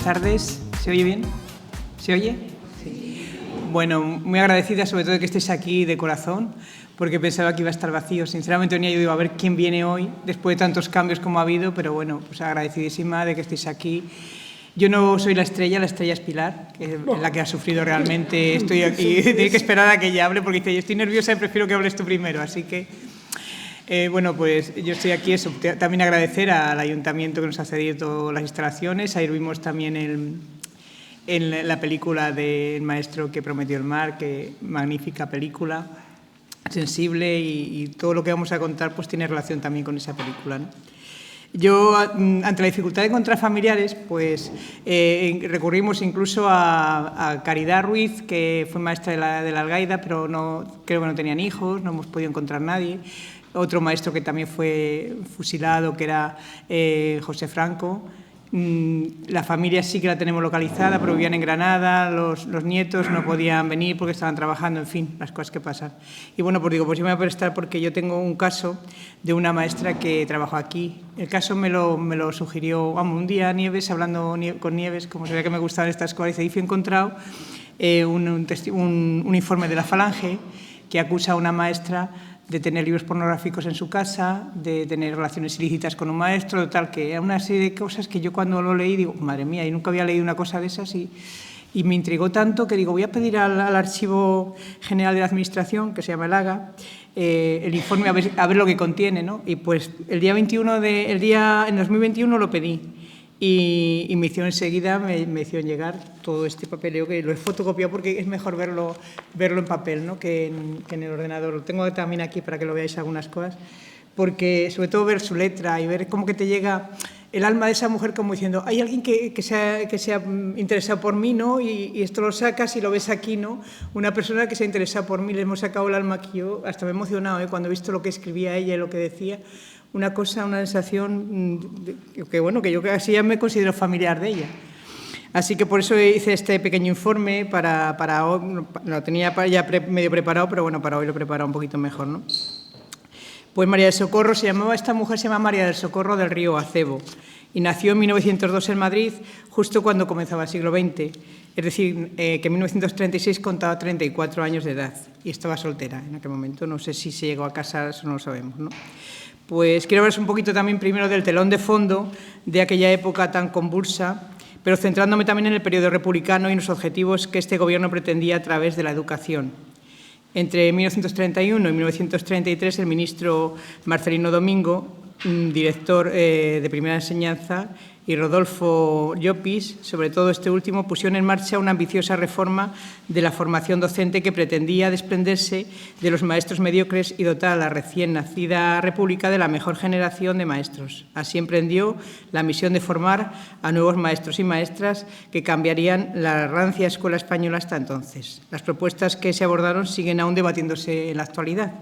tardes. ¿Se oye bien? ¿Se oye? Sí. Bueno, muy agradecida sobre todo de que estéis aquí de corazón, porque pensaba que iba a estar vacío. Sinceramente venía yo digo, a ver quién viene hoy, después de tantos cambios como ha habido, pero bueno, pues agradecidísima de que estéis aquí. Yo no soy la estrella es Pilar, que es la que ha sufrido realmente. Estoy aquí, tengo que esperar a que ella hable, porque dice, yo estoy nerviosa y prefiero que hables tú primero, así que... bueno, pues yo estoy aquí, eso, también agradecer al Ayuntamiento que nos ha cedido las instalaciones. Ayer vimos también en la película del maestro que prometió el mar, que magnífica película, sensible, y todo lo que vamos a contar pues tiene relación también con esa película, ¿no? Yo, ante la dificultad de encontrar familiares, pues recurrimos incluso a Caridad Ruiz, que fue maestra de la Algaida, pero creo que no tenían hijos, no hemos podido encontrar nadie. Otro maestro que también fue fusilado, que era José Franco. La familia sí que la tenemos localizada, pero vivían en Granada, los nietos no podían venir porque estaban trabajando, en fin, las cosas que pasan. Y bueno, pues digo, pues yo me voy a prestar porque yo tengo un caso de una maestra que trabajó aquí. El caso me lo sugirió, vamos, un día Nieves, hablando con Nieves, como sabía que me gustaban estas cosas, y he encontrado un informe de la Falange que acusa a una maestra de tener libros pornográficos en su casa, de tener relaciones ilícitas con un maestro, tal, que era una serie de cosas que yo cuando lo leí digo, madre mía, yo nunca había leído una cosa de esas y me intrigó tanto que digo, voy a pedir al Archivo General de la Administración, que se llama el AGA, el informe a ver lo que contiene, ¿no? Y pues el día 21 en 2021 lo pedí. Y me hicieron enseguida, me hicieron llegar todo este papeleo, que lo he fotocopiado porque es mejor verlo en papel, ¿no? que en el ordenador. Lo tengo también aquí para que lo veáis algunas cosas, porque sobre todo ver su letra y ver cómo que te llega el alma de esa mujer como diciendo, hay alguien que se ha interesado por mí, ¿no? Y esto lo sacas y lo ves aquí, ¿no? Una persona que se ha interesado por mí, le hemos sacado el alma aquí. Yo hasta me he emocionado, ¿eh? Cuando he visto lo que escribía ella y lo que decía. Una sensación que, bueno, que yo casi ya me considero familiar de ella. Así que por eso hice este pequeño informe para hoy. Lo tenía ya medio preparado, pero bueno, para hoy lo he preparado un poquito mejor, ¿no? Pues María del Socorro, esta mujer se llama María del Socorro del Río Acebo y nació en 1902 en Madrid, justo cuando comenzaba el siglo XX. Es decir, que en 1936 contaba 34 años de edad y estaba soltera en aquel momento. No sé si se llegó a casar, eso no lo sabemos, ¿no? Pues quiero hablaros un poquito también primero del telón de fondo de aquella época tan convulsa, pero centrándome también en el periodo republicano y en los objetivos que este gobierno pretendía a través de la educación. Entre 1931 y 1933, el ministro Marcelino Domingo, director de primera enseñanza, y Rodolfo Llopis, sobre todo este último, pusieron en marcha una ambiciosa reforma de la formación docente que pretendía desprenderse de los maestros mediocres y dotar a la recién nacida república de la mejor generación de maestros. Así emprendió la misión de formar a nuevos maestros y maestras que cambiarían la rancia escuela española hasta entonces. Las propuestas que se abordaron siguen aún debatiéndose en la actualidad.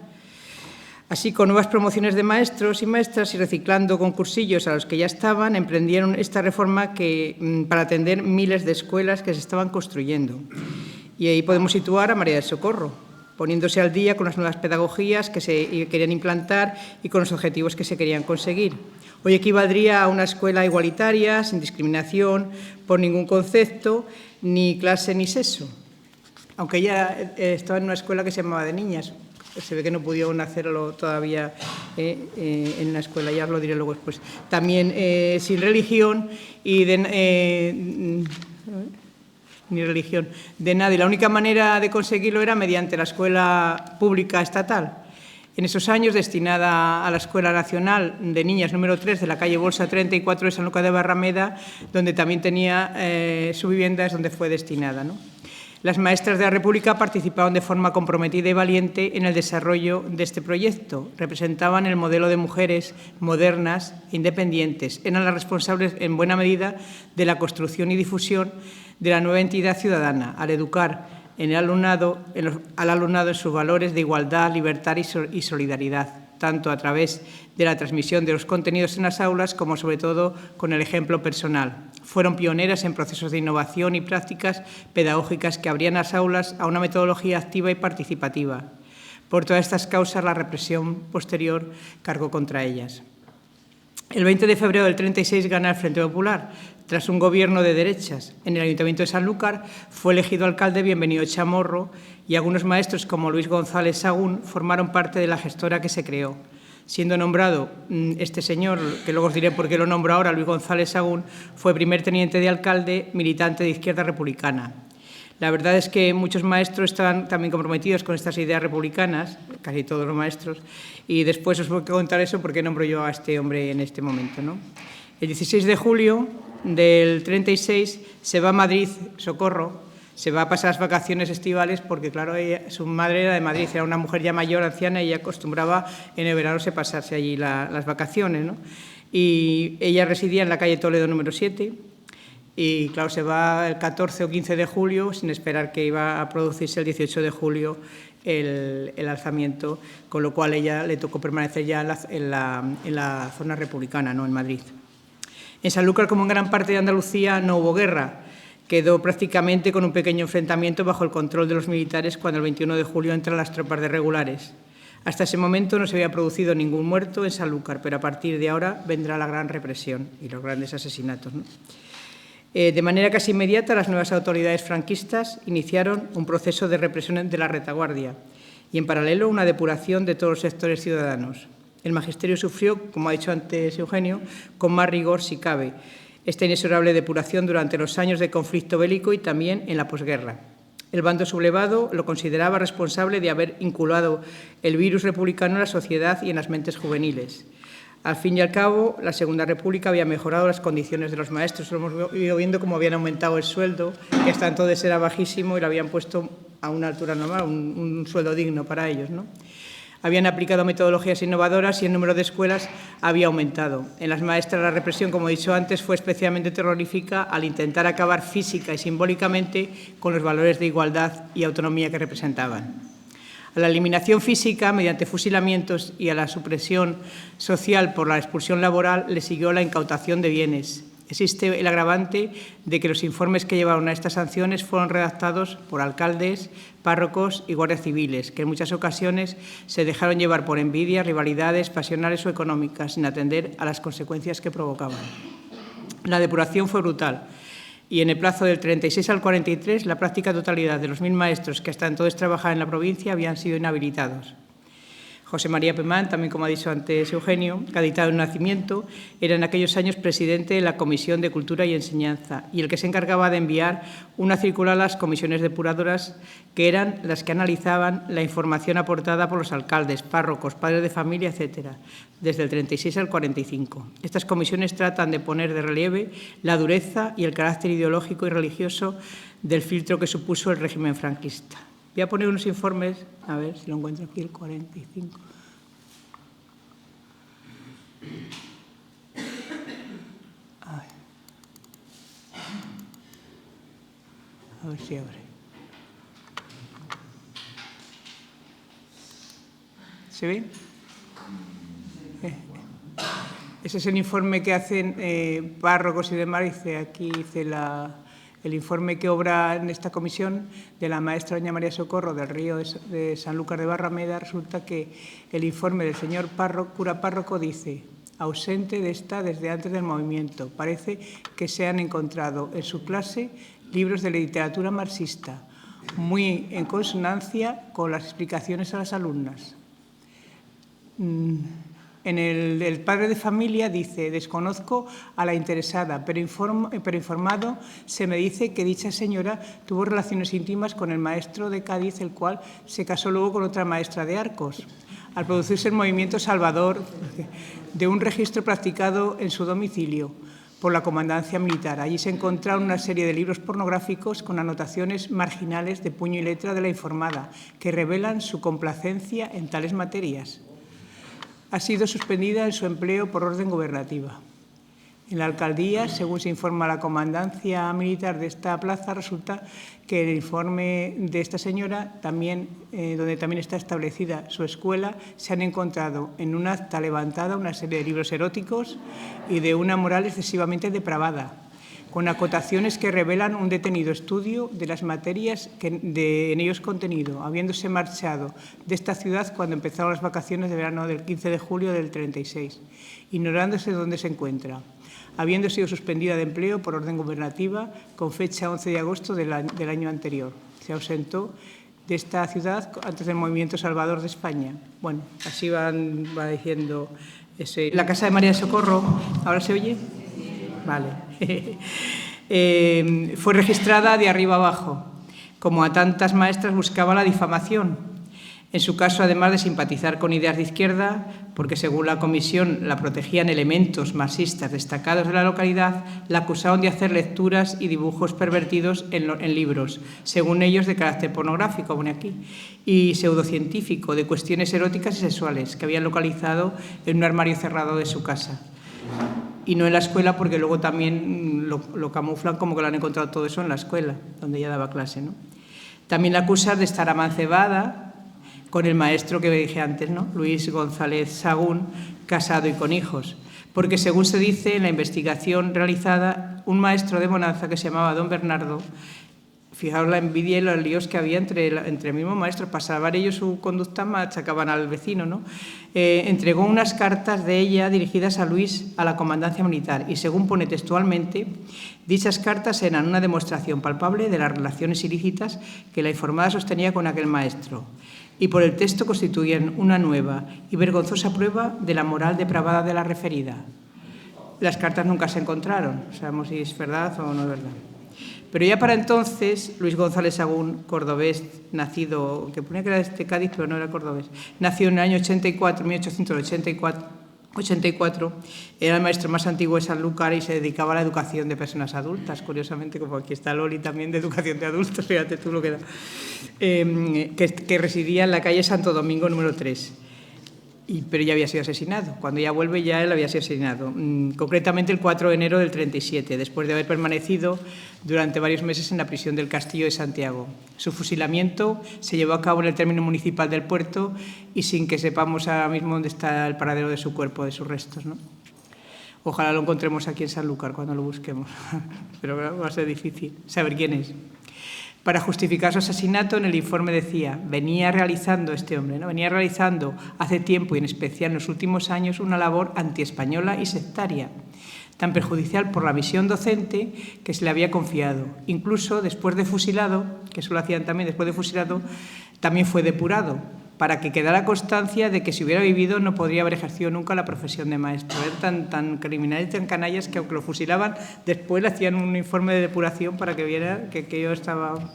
Así, con nuevas promociones de maestros y maestras y reciclando concursillos a los que ya estaban, emprendieron esta reforma para atender miles de escuelas que se estaban construyendo. Y ahí podemos situar a María del Socorro, poniéndose al día con las nuevas pedagogías que se querían implantar y con los objetivos que se querían conseguir. Hoy equivaldría a una escuela igualitaria, sin discriminación por ningún concepto, ni clase ni sexo. Aunque ella estaba en una escuela que se llamaba de niñas. Se ve que no pudieron hacerlo todavía en la escuela, ya os lo diré luego después. También sin religión y ni religión de nadie. La única manera de conseguirlo era mediante la escuela pública estatal. En esos años, destinada a la Escuela Nacional de Niñas número 3 de la calle Bolsa 34 de San Lucas de Barrameda, donde también tenía su vivienda, es donde fue destinada, ¿no? Las maestras de la República participaban de forma comprometida y valiente en el desarrollo de este proyecto. Representaban el modelo de mujeres modernas e independientes. Eran las responsables, en buena medida, de la construcción y difusión de la nueva entidad ciudadana, al educar al alumnado en sus valores de igualdad, libertad y solidaridad, tanto a través de la transmisión de los contenidos en las aulas como, sobre todo, con el ejemplo personal. Fueron pioneras en procesos de innovación y prácticas pedagógicas que abrían las aulas a una metodología activa y participativa. Por todas estas causas, la represión posterior cargó contra ellas. El 20 de febrero del 36 gana el Frente Popular. Tras un gobierno de derechas en el Ayuntamiento de Sanlúcar, fue elegido alcalde Bienvenido Chamorro y algunos maestros como Luis González Sagún formaron parte de la gestora que se creó. Siendo nombrado este señor, que luego os diré por qué lo nombro ahora, Luis González Sagún, fue primer teniente de alcalde, militante de Izquierda Republicana. La verdad es que muchos maestros estaban también comprometidos con estas ideas republicanas, casi todos los maestros, y después os voy a contar eso porque nombro yo a este hombre en este momento, ¿no? El 16 de julio del 36 se va a Madrid, Socorro, se va a pasar las vacaciones estivales porque, claro, su madre era de Madrid, era una mujer ya mayor, anciana, y ella acostumbraba en el verano pasarse allí las vacaciones, ¿no? Y ella residía en la calle Toledo número 7 y, claro, se va el 14 o 15 de julio sin esperar que iba a producirse el 18 de julio el alzamiento, con lo cual ella le tocó permanecer ya en la zona republicana, ¿no?, en Madrid. En Sanlúcar, como en gran parte de Andalucía, no hubo guerra. Quedó prácticamente con un pequeño enfrentamiento bajo el control de los militares cuando el 21 de julio entran las tropas de regulares. Hasta ese momento no se había producido ningún muerto en Sanlúcar, pero a partir de ahora vendrá la gran represión y los grandes asesinatos, ¿no? De manera casi inmediata, las nuevas autoridades franquistas iniciaron un proceso de represión de la retaguardia y, en paralelo, una depuración de todos los sectores ciudadanos. El magisterio sufrió, como ha dicho antes Eugenio, con más rigor si cabe, esta inexorable depuración durante los años de conflicto bélico y también en la posguerra. El bando sublevado lo consideraba responsable de haber inculado el virus republicano en la sociedad y en las mentes juveniles. Al fin y al cabo, la Segunda República había mejorado las condiciones de los maestros. Lo hemos ido viendo cómo habían aumentado el sueldo, que hasta entonces era bajísimo y lo habían puesto a una altura normal, un sueldo digno para ellos, ¿no? Habían aplicado metodologías innovadoras y el número de escuelas había aumentado. En las maestras la represión, como he dicho antes, fue especialmente terrorífica al intentar acabar física y simbólicamente con los valores de igualdad y autonomía que representaban. A la eliminación física mediante fusilamientos y a la supresión social por la expulsión laboral le siguió la incautación de bienes. Existe el agravante de que los informes que llevaron a estas sanciones fueron redactados por alcaldes, párrocos y guardias civiles, que en muchas ocasiones se dejaron llevar por envidias, rivalidades pasionales o económicas, sin atender a las consecuencias que provocaban. La depuración fue brutal y en el plazo del 36 al 43 la práctica totalidad de los 1000 maestros que hasta entonces trabajaban en la provincia habían sido inhabilitados. José María Pemán, también como ha dicho antes Eugenio, gaditano de nacimiento, era en aquellos años presidente de la Comisión de Cultura y Enseñanza y el que se encargaba de enviar una circular a las comisiones depuradoras que eran las que analizaban la información aportada por los alcaldes, párrocos, padres de familia, etcétera, desde el 36 al 45. Estas comisiones tratan de poner de relieve la dureza y el carácter ideológico y religioso del filtro que supuso el régimen franquista. Voy a poner unos informes, a ver si lo encuentro aquí, el 45. A ver si abre. ¿Se ve? Ese es el informe que hacen párrocos y demás. Dice, aquí dice el informe que obra en esta comisión de la maestra doña María Socorro del Río de Sanlúcar de Barrameda. Resulta que el informe del señor cura párroco dice: ausente de esta desde antes del movimiento. Parece que se han encontrado en su clase libros de literatura marxista, muy en consonancia con las explicaciones a las alumnas. En el padre de familia dice: desconozco a la interesada, pero informado se me dice que dicha señora tuvo relaciones íntimas con el maestro de Cádiz, el cual se casó luego con otra maestra de Arcos. Al producirse el movimiento salvador de un registro practicado en su domicilio por la comandancia militar. Allí se encontraron una serie de libros pornográficos con anotaciones marginales de puño y letra de la informada, que revelan su complacencia en tales materias. Ha sido suspendida en su empleo por orden gubernativa. En la alcaldía, según se informa la comandancia militar de esta plaza, resulta que el informe de esta señora, también, donde también está establecida su escuela, se han encontrado en un acta levantada una serie de libros eróticos y de una moral excesivamente depravada. con acotaciones que revelan un detenido estudio de las materias en ellos contenido, habiéndose marchado de esta ciudad cuando empezaron las vacaciones de verano del 15 de julio del 36, ignorándose dónde se encuentra, habiendo sido suspendida de empleo por orden gubernativa con fecha 11 de agosto del año anterior. Se ausentó de esta ciudad antes del movimiento salvador de España. Bueno, así va diciendo la casa de María de Socorro. ¿Ahora se oye? Vale. Fue registrada de arriba abajo. Como a tantas maestras, buscaba la difamación. En su caso, además de simpatizar con ideas de izquierda, porque según la comisión la protegían elementos marxistas destacados de la localidad, la acusaron de hacer lecturas y dibujos pervertidos en libros, según ellos de carácter pornográfico, pone aquí, y pseudocientífico, de cuestiones eróticas y sexuales, que habían localizado en un armario cerrado de su casa. Y no en la escuela, porque luego también lo camuflan como que lo han encontrado todo eso en la escuela, donde ella daba clase, ¿no? También la acusan de estar amancebada con el maestro que dije antes, ¿no? Luis González Sagún, casado y con hijos. Porque, según se dice en la investigación realizada, un maestro de Bonanza que se llamaba don Bernardo, fijaos la envidia y los líos que había entre el mismo maestro, pasaban ellos su conducta, machacaban al vecino, ¿no? Entregó unas cartas de ella dirigidas a Luis a la comandancia militar y, según pone textualmente, dichas cartas eran una demostración palpable de las relaciones ilícitas que la informada sostenía con aquel maestro y por el texto constituían una nueva y vergonzosa prueba de la moral depravada de la referida. Las cartas nunca se encontraron, no sabemos si es verdad o no es verdad. Pero ya para entonces, Luis González Sagún, cordobés, nacido, que ponía que era de Cádiz, pero no era cordobés, nació en el año 1884, era el maestro más antiguo de Sanlúcar y se dedicaba a la educación de personas adultas, curiosamente, como aquí está Loli también de educación de adultos, fíjate tú lo que da, que residía en la calle Santo Domingo número 3. Pero ya había sido asesinado. Cuando ya vuelve, ya él había sido asesinado. Concretamente el 4 de enero del 37, después de haber permanecido durante varios meses en la prisión del Castillo de Santiago. Su fusilamiento se llevó a cabo en el término municipal del puerto y sin que sepamos ahora mismo dónde está el paradero de su cuerpo, de sus restos, ¿no? Ojalá lo encontremos aquí en Sanlúcar cuando lo busquemos, pero va a ser difícil saber quién es. Para justificar su asesinato, en el informe decía, venía realizando hace tiempo y en especial en los últimos años una labor antiespañola y sectaria, tan perjudicial por la misión docente que se le había confiado. Incluso después de fusilado, que eso lo hacían también después de fusilado, también fue depurado, para que quedara constancia de que si hubiera vivido no podría haber ejercido nunca la profesión de maestro. Eran tan criminales y tan canallas que aunque lo fusilaban, después le hacían un informe de depuración para que viera que yo estaba...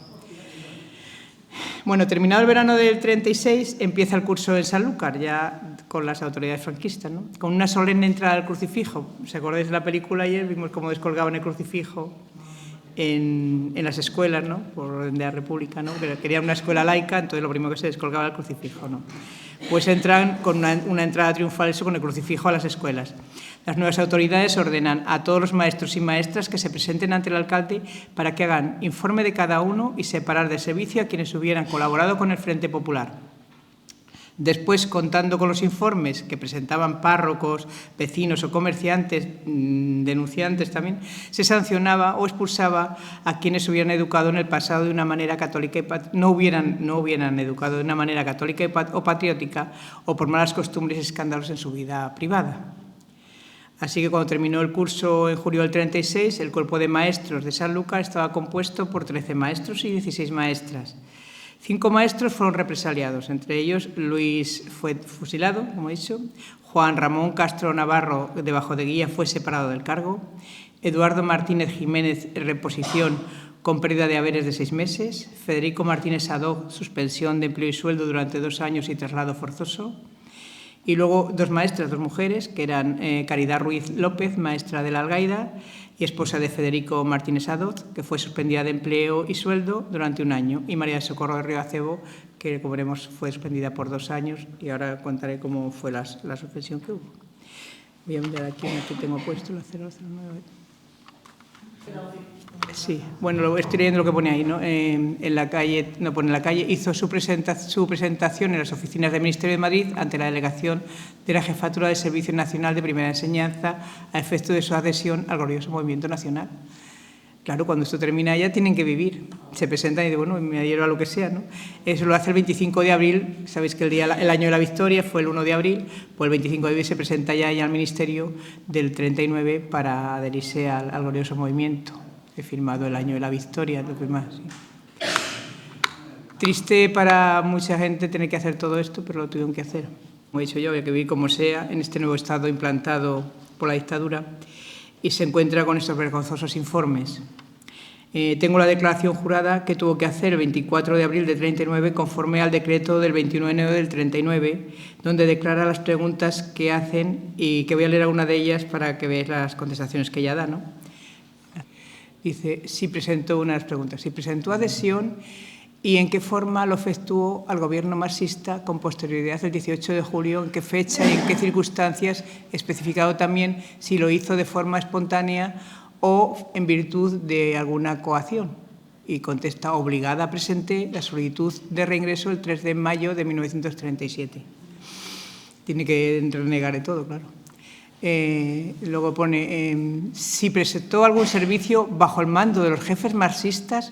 Bueno, terminado el verano del 36, empieza el curso en Sanlúcar, ya con las autoridades franquistas, ¿no? Con una solemne entrada al crucifijo. ¿Os acordáis de la película ayer? Vimos cómo descolgaban el crucifijo en las escuelas, ¿no? Por orden de la República, ¿no? Querían una escuela laica, entonces lo primero que se descolgaba era el crucifijo, ¿no? Pues entran con una entrada triunfal eso con el crucifijo a las escuelas. Las nuevas autoridades ordenan a todos los maestros y maestras que se presenten ante el alcalde para que hagan informe de cada uno y separar de servicio a quienes hubieran colaborado con el Frente Popular. Después, contando con los informes que presentaban párrocos, vecinos o comerciantes, denunciantes también, se sancionaba o expulsaba a quienes hubieran educado en el pasado de una manera católica no hubieran educado de una manera católica o patriótica o por malas costumbres y escándalos en su vida privada. Así que cuando terminó el curso en julio del 36, el cuerpo de maestros de Sanlúcar estaba compuesto por 13 maestros y 16 maestras. 5 maestros fueron represaliados, entre ellos Luis fue fusilado, como he dicho, Juan Ramón Castro Navarro, de Bajo de Guía, fue separado del cargo, Eduardo Martínez Jiménez, reposición con pérdida de haberes de 6 meses, Federico Martínez Sadó, suspensión de empleo y sueldo durante 2 años y traslado forzoso, y luego 2 maestras, 2 mujeres, que eran Caridad Ruiz López, maestra de la Algaida, y esposa de Federico Martínez Adot, que fue suspendida de empleo y sueldo durante 1 año, y María de Socorro de Río Acebo, que, como veremos, fue suspendida por 2 años, y ahora contaré cómo fue la suspensión que hubo. Voy a mirar aquí tengo puesto la 009. Sí, bueno, lo estoy leyendo lo que pone ahí, ¿no? En la calle, no pone en la calle, hizo su presentación en las oficinas del Ministerio de Madrid ante la delegación de la Jefatura del Servicio Nacional de Primera Enseñanza a efecto de su adhesión al glorioso movimiento nacional. Claro, cuando esto termina ya tienen que vivir. Se presentan y dicen, bueno, me adhiero a lo que sea, ¿no? Eso lo hace el 25 de abril. Sabéis que el año de la victoria fue el 1 de abril, pues el 25 de abril se presenta ya al Ministerio del 39 para adherirse al glorioso movimiento. He firmado el año de la victoria, lo que más. Sí. Triste para mucha gente tener que hacer todo esto, pero lo tuvieron que hacer. Como he dicho yo, había que vivir como sea en este nuevo estado implantado por la dictadura y se encuentra con estos vergonzosos informes. Tengo la declaración jurada que tuvo que hacer el 24 de abril del 39 conforme al decreto del 21 de enero del 39, donde declara las preguntas que hacen y que voy a leer alguna de ellas para que veáis las contestaciones que ella da, ¿no? Dice, si presentó unas preguntas, si presentó adhesión y en qué forma lo efectuó al gobierno marxista con posterioridad del 18 de julio, en qué fecha y en qué circunstancias, especificado también si lo hizo de forma espontánea o en virtud de alguna coacción. Y contesta, obligada, presenté la solicitud de reingreso el 3 de mayo de 1937. Tiene que renegar de todo, claro. Luego pone, si presentó algún servicio bajo el mando de los jefes marxistas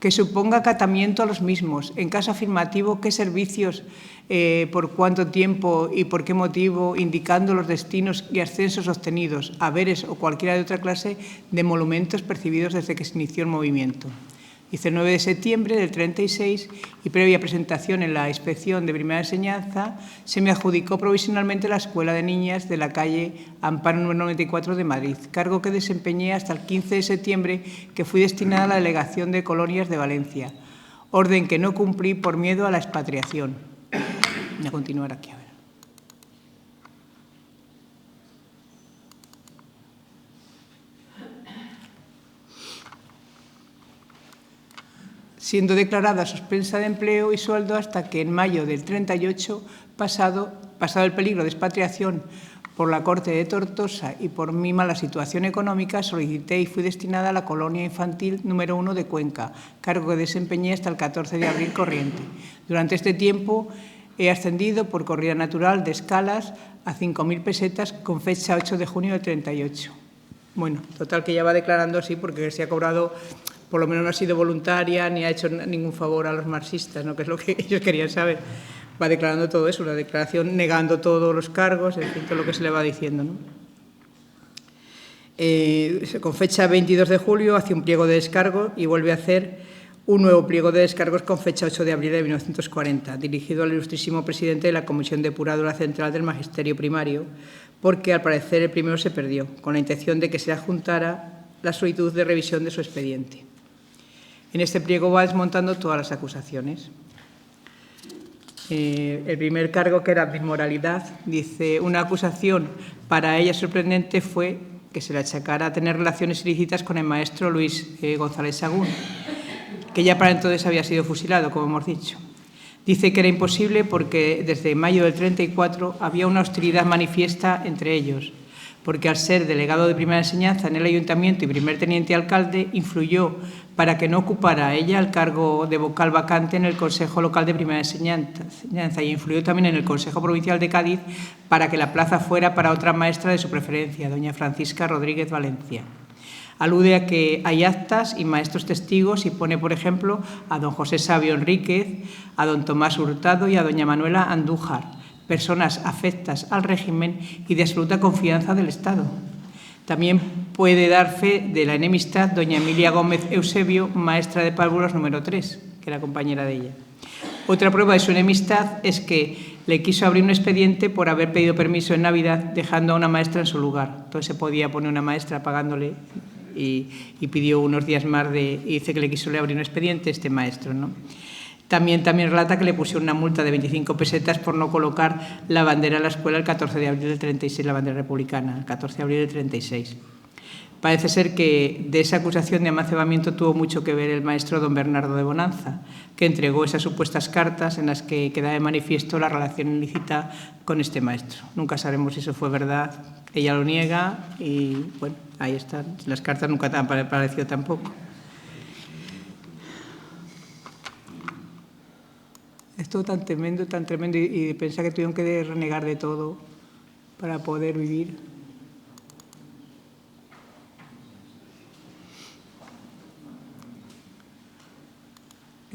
que suponga acatamiento a los mismos. En caso afirmativo, ¿qué servicios, por cuánto tiempo y por qué motivo, indicando los destinos y ascensos obtenidos, haberes o cualquiera de otra clase de monumentos percibidos desde que se inició el movimiento? Dice, el 9 de septiembre del 36 y previa presentación en la inspección de primera enseñanza, se me adjudicó provisionalmente la Escuela de Niñas de la calle Amparo número 94 de Madrid, cargo que desempeñé hasta el 15 de septiembre, que fui destinada a la Delegación de Colonias de Valencia, orden que no cumplí por miedo a la expatriación. Voy a continuar aquí, a ver. Siendo declarada suspensa de empleo y sueldo hasta que en mayo del 38, pasado el peligro de expatriación por la Corte de Tortosa y por mi mala situación económica, solicité y fui destinada a la Colonia Infantil número 1 de Cuenca, cargo que desempeñé hasta el 14 de abril corriente. Durante este tiempo he ascendido por corrida natural de escalas a 5.000 pesetas con fecha 8 de junio del 38. Bueno, total que ya va declarando así porque se ha cobrado, por lo menos no ha sido voluntaria ni ha hecho ningún favor a los marxistas, ¿no? Que es lo que ellos querían saber. Va declarando todo eso, una declaración negando todos los cargos, en fin, todo lo que se le va diciendo, ¿no? Con fecha 22 de julio hace un pliego de descargo y vuelve a hacer un nuevo pliego de descargos con fecha 8 de abril de 1940, dirigido al ilustrísimo presidente de la Comisión Depuradora Central del Magisterio Primario, porque al parecer el primero se perdió, con la intención de que se adjuntara la solicitud de revisión de su expediente. En este pliego va desmontando todas las acusaciones. El primer cargo, que era de inmoralidad, dice, una acusación para ella sorprendente fue que se le achacara tener relaciones ilícitas con el maestro Luis González Sagún, que ya para entonces había sido fusilado, como hemos dicho. Dice que era imposible porque desde mayo del 34 había una hostilidad manifiesta entre ellos, porque al ser delegado de primera enseñanza en el ayuntamiento y primer teniente alcalde, influyó para que no ocupara ella el cargo de vocal vacante en el Consejo Local de Primera Enseñanza y influyó también en el Consejo Provincial de Cádiz para que la plaza fuera para otra maestra de su preferencia, doña Francisca Rodríguez Valencia. Alude a que hay actas y maestros testigos y pone, por ejemplo, a don José Sabio Enríquez, a don Tomás Hurtado y a doña Manuela Andújar, personas afectas al régimen y de absoluta confianza del Estado. También puede dar fe de la enemistad doña Emilia Gómez Eusebio, maestra de párvulos número 3, que era compañera de ella. Otra prueba de su enemistad es que le quiso abrir un expediente por haber pedido permiso en Navidad, dejando a una maestra en su lugar. Entonces se podía poner una maestra pagándole y pidió unos días más y dice que le quiso abrir un expediente este maestro, ¿no? También relata que le pusieron una multa de 25 pesetas por no colocar la bandera en la escuela el 14 de abril del 36, la bandera republicana, el 14 de abril del 36. Parece ser que de esa acusación de amancebamiento tuvo mucho que ver el maestro don Bernardo de Bonanza, que entregó esas supuestas cartas en las que queda de manifiesto la relación ilícita con este maestro. Nunca sabremos si eso fue verdad, ella lo niega y, bueno, ahí están. Las cartas nunca han aparecido tampoco. Es todo tan tremendo y pensar que tuvieron que renegar de todo para poder vivir.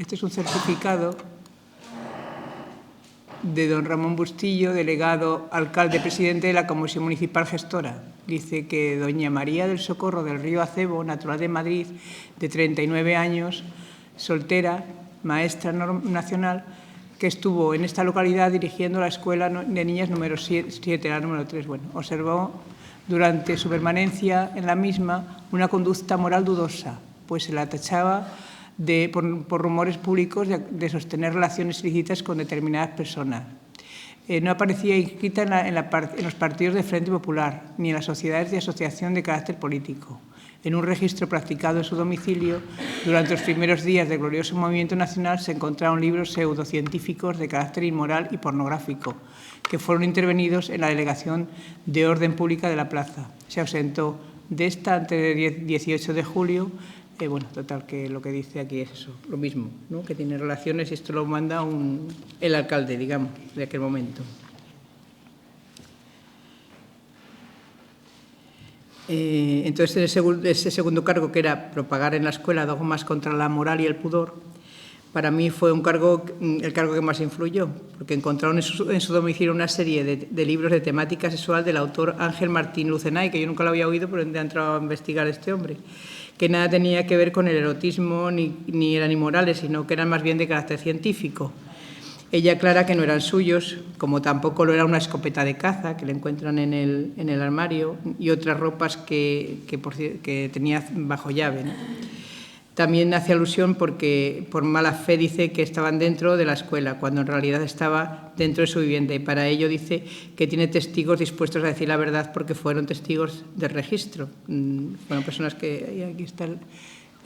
Este es un certificado de don Ramón Bustillo, delegado, alcalde, presidente de la Comisión Municipal Gestora. Dice que doña María del Socorro del Río Acebo, natural de Madrid, de 39 años, soltera, maestra nacional, que estuvo en esta localidad dirigiendo la escuela de niñas número 7, la número 3. Bueno, observó durante su permanencia en la misma una conducta moral dudosa, pues se la tachaba por rumores públicos de sostener relaciones ilícitas con determinadas personas. No aparecía inscrita en los partidos de Frente Popular ni en las sociedades de asociación de carácter político. En un registro practicado en su domicilio, durante los primeros días del glorioso movimiento nacional se encontraron libros pseudocientíficos de carácter inmoral y pornográfico, que fueron intervenidos en la Delegación de Orden Pública de la Plaza. Se ausentó de esta antes del 18 de julio. Bueno, total, que lo que dice aquí es eso, lo mismo, ¿no? Que tiene relaciones y esto lo manda el alcalde, digamos, de aquel momento. Entonces, ese segundo cargo, que era propagar en la escuela dogmas contra la moral y el pudor, para mí fue el cargo que más influyó, porque encontraron en su domicilio una serie de libros de temática sexual del autor Ángel Martín Lucenay, que yo nunca lo había oído, pero he entrado a investigar este hombre, que nada tenía que ver con el erotismo ni eran inmorales, sino que eran más bien de carácter científico. Ella aclara que no eran suyos, como tampoco lo era una escopeta de caza, que le encuentran en el armario, y otras ropas que tenía bajo llave, ¿no? También hace alusión porque por mala fe dice que estaban dentro de la escuela, cuando en realidad estaba dentro de su vivienda. Y para ello dice que tiene testigos dispuestos a decir la verdad porque fueron testigos del registro. Fueron personas que... Aquí está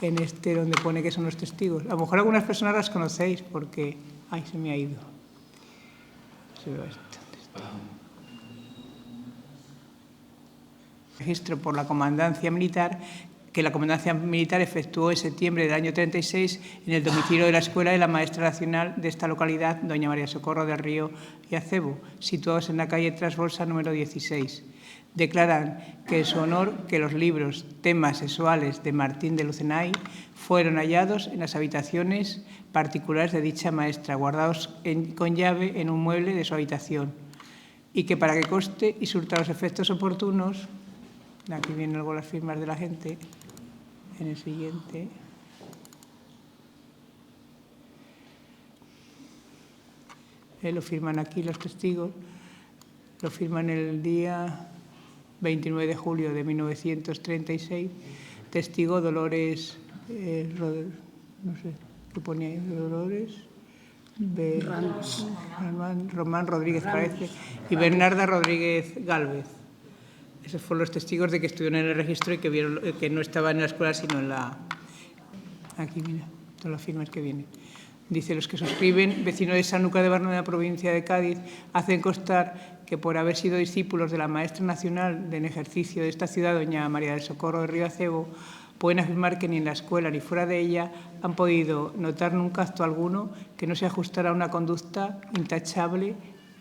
en este donde pone que son los testigos. A lo mejor algunas personas las conocéis porque... Ay, se me ha ido. Se ve esto. Registro por la Comandancia Militar, que la Comandancia Militar efectuó en septiembre del año 36 en el domicilio de la escuela de la maestra nacional de esta localidad, doña María Socorro del Río y Acebo, situados en la calle Trasbolsa número 16. Declaran que en su honor que los libros Temas sexuales de Martín de Lucenay fueron hallados en las habitaciones particulares de dicha maestra, guardados con llave en un mueble de su habitación, y que para que conste y surta los efectos oportunos, aquí vienen luego las firmas de la gente, en el siguiente, lo firman aquí los testigos, lo firman el día 29 de julio de 1936, testigo Dolores, no sé qué ponía ahí, Dolores Román Rodríguez parece, y Bernarda Rodríguez Gálvez. Esos fueron los testigos de que estuvieron en el registro y que vieron que no estaba en la escuela, sino en la... Aquí, mira, todas las firmas que vienen. Dice, los que suscriben, vecinos de Sanlúcar de Barrameda, provincia de Cádiz, hacen constar que por haber sido discípulos de la maestra nacional en ejercicio de esta ciudad, doña María del Socorro de Río Acebo, pueden afirmar que ni en la escuela ni fuera de ella han podido notar nunca acto alguno que no se ajustara a una conducta intachable